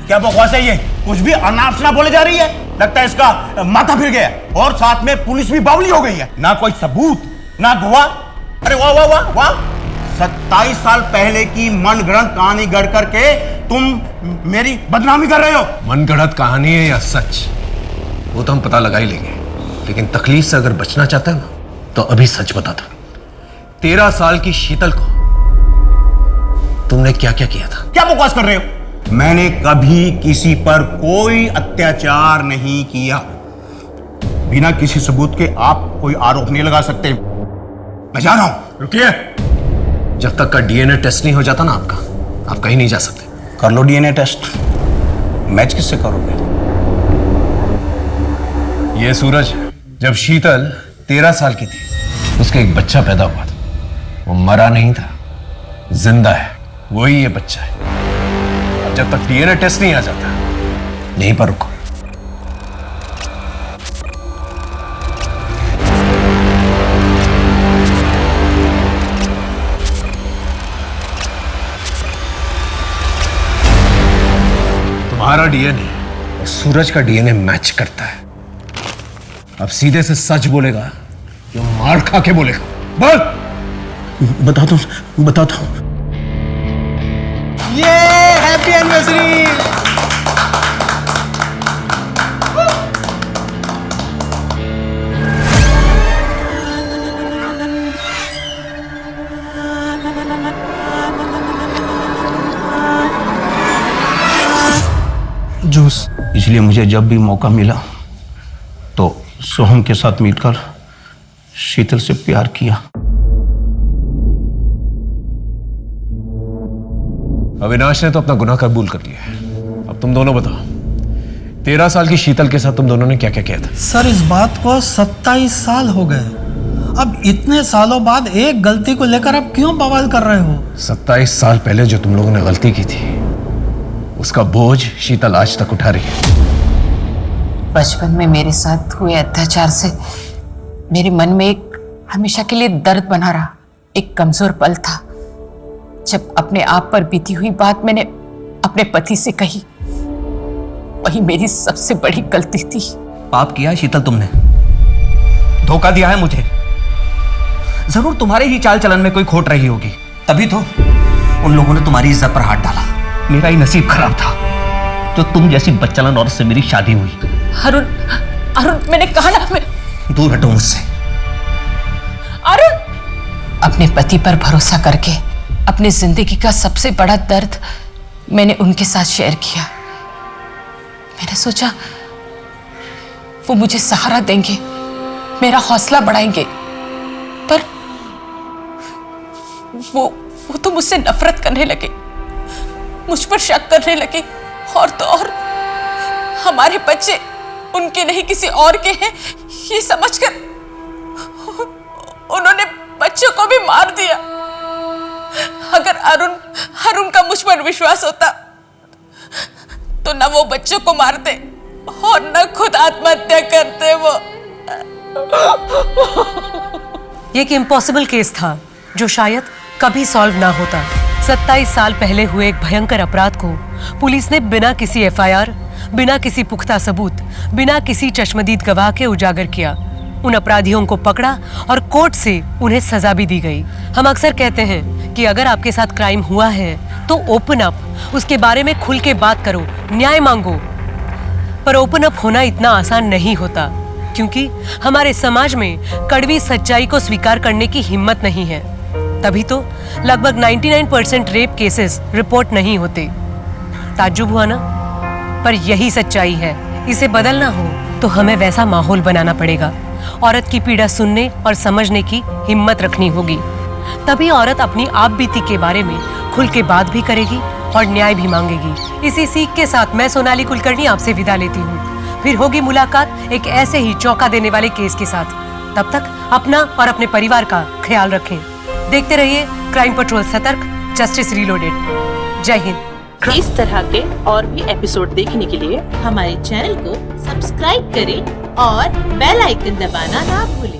क्या बकवास है ये? कुछ भी अनाप शनाप बोले जा रही है। लगता है इसका माथा फिर गया और साथ में पुलिस भी बावली हो गई है। ना कोई सबूत, ना गवाह। अरे वाह वाह वाह वाह! 27 साल पहले की मनगढ़ंत कहानी गढ़ करके तुम मेरी बदनामी कर रहे हो। मनगढ़ंत कहानी है या सच, वो तो हम पता लगा ही लेंगे, लेकिन तकलीफ से अगर बचना चाहता है ना तो अभी सच बता दो। 13 साल की शीतल को तुमने क्या क्या किया था? क्या बकवास कर रहे हो? मैंने कभी किसी पर कोई अत्याचार नहीं किया। बिना किसी सबूत के आप कोई आरोप नहीं लगा सकते। मैं जा रहा हूं। रुकिए। जब तक का डीएनए टेस्ट नहीं हो जाता ना आपका, आप कहीं नहीं जा सकते। कर लो डीएनए टेस्ट। मैच किससे करोगे? ये सूरज, जब शीतल 13 साल की थी उसका एक बच्चा पैदा हुआ था। वो मरा नहीं था, जिंदा है। वही ये बच्चा है। अब जब तक डीएनए टेस्ट नहीं आ जाता, यहीं पर रुको। तुम्हारा डीएनए और सूरज का डीएनए मैच करता है। अब सीधे से सच बोलेगा या मार खा के बोलेगा? बोल। बताता हूं। ये हैप्पी एनिवर्सरी। जूस। इसलिए मुझे जब भी मौका मिला तो सोहम के साथ मिलकर शीतल से प्यार किया। अविनाश ने तो अपना गुनाह कबूल कर लिया है। अब तुम दोनों बताओ, 13 साल की शीतल के साथ तुम दोनों ने क्या क्या किया था? सर इस बात को 27 साल हो गए। अब इतने सालों बाद एक गलती को लेकर आप क्यों बवाल कर रहे हो? 27 साल पहले जो तुम लोगों ने गलती की थी उसका बोझ शीतल आज तक उठा रही है। बचपन में मेरे साथ हुए अत्याचार से मेरे मन में एक हमेशा के लिए दर्द बना रहा, एक कमजोर पल था जब अपने आप पर बीती हुई बात मैंने अपने पति से कही। वही मेरी सबसे बड़ी गलती थी। पाप किया है शीतल तुमने, धोखा दिया है मुझे। जरूर तुम्हारे ही चाल चलन में कोई खोट रही होगी, तभी तो उन लोगों ने तुम्हारी इज्जत पर हाथ डाला। मेरा ही नसीब खराब था जो तुम जैसी बच्चलन औरत से मेरी शादी हुई। अरुण, अरुण मैंने कहा ना, मैं दूर हटो मुझसे। अरुण, अपने पति पर भरोसा करके अपनी जिंदगी का सबसे बड़ा दर्द मैंने उनके साथ शेयर किया। मैंने सोचा वो मुझे सहारा देंगे, मेरा हौसला बढ़ाएंगे, पर वो तो मुझसे नफरत करने लगे, मुझ पर शक करने लगे, और तो और हमारे बच्चे उनके नहीं किसी और के हैं ये समझकर उन्होंने बच्चों को भी मार दिया। अगर अरुण का मुझ पर विश्वास होता तो न वो बच्चों को मारते और न खुद आत्महत्या करते। वो ये एक इम्पॉसिबल केस था जो शायद कभी सॉल्व ना होता। 27 साल पहले हुए एक भयंकर अपराध को पुलिस ने बिना किसी एफआईआर, बिना किसी पुख्ता सबूत, बिना किसी चश्मदीद गवाह के उजागर किया। उन अपराधियों को पकड़ा और कोर्ट से उन्हें सजा भी दी गई। हम अक्सर कहते हैं कि अगर आपके साथ क्राइम हुआ है तो ओपन अप, उसके बारे में खुल के बात करो, न्याय मांगो। पर ओपन अप होना इतना आसान नहीं होता, क्योंकि हमारे समाज में कड़वी सच्चाई को स्वीकार करने की हिम्मत नहीं है। तभी तो लगभग 99% रेप केसेस रिपोर्ट नहीं होते। ताज्जुब हुआ ना? पर यही सच्चाई है। इसे बदलना हो तो हमें वैसा माहौल बनाना पड़ेगा। औरत की पीड़ा सुनने और समझने की हिम्मत रखनी होगी। तभी औरत अपनी आप बीती के बारे में खुल के बात भी करेगी और न्याय भी मांगेगी। इसी सीख के साथ मैं सोनाली कुलकर्णी आपसे विदा लेती हूँ। फिर होगी मुलाकात एक ऐसे ही चौंका देने वाले केस के साथ। तब तक अपना और अपने परिवार का ख्याल रखें। देखते रहिए क्राइम पेट्रोल, सतर्क, जस्टिस रीलोडेड। जय हिंद। इस तरह के और भी एपिसोड देखने के लिए हमारे चैनल को सब्सक्राइब करें और बेल आइकन दबाना ना भूलें।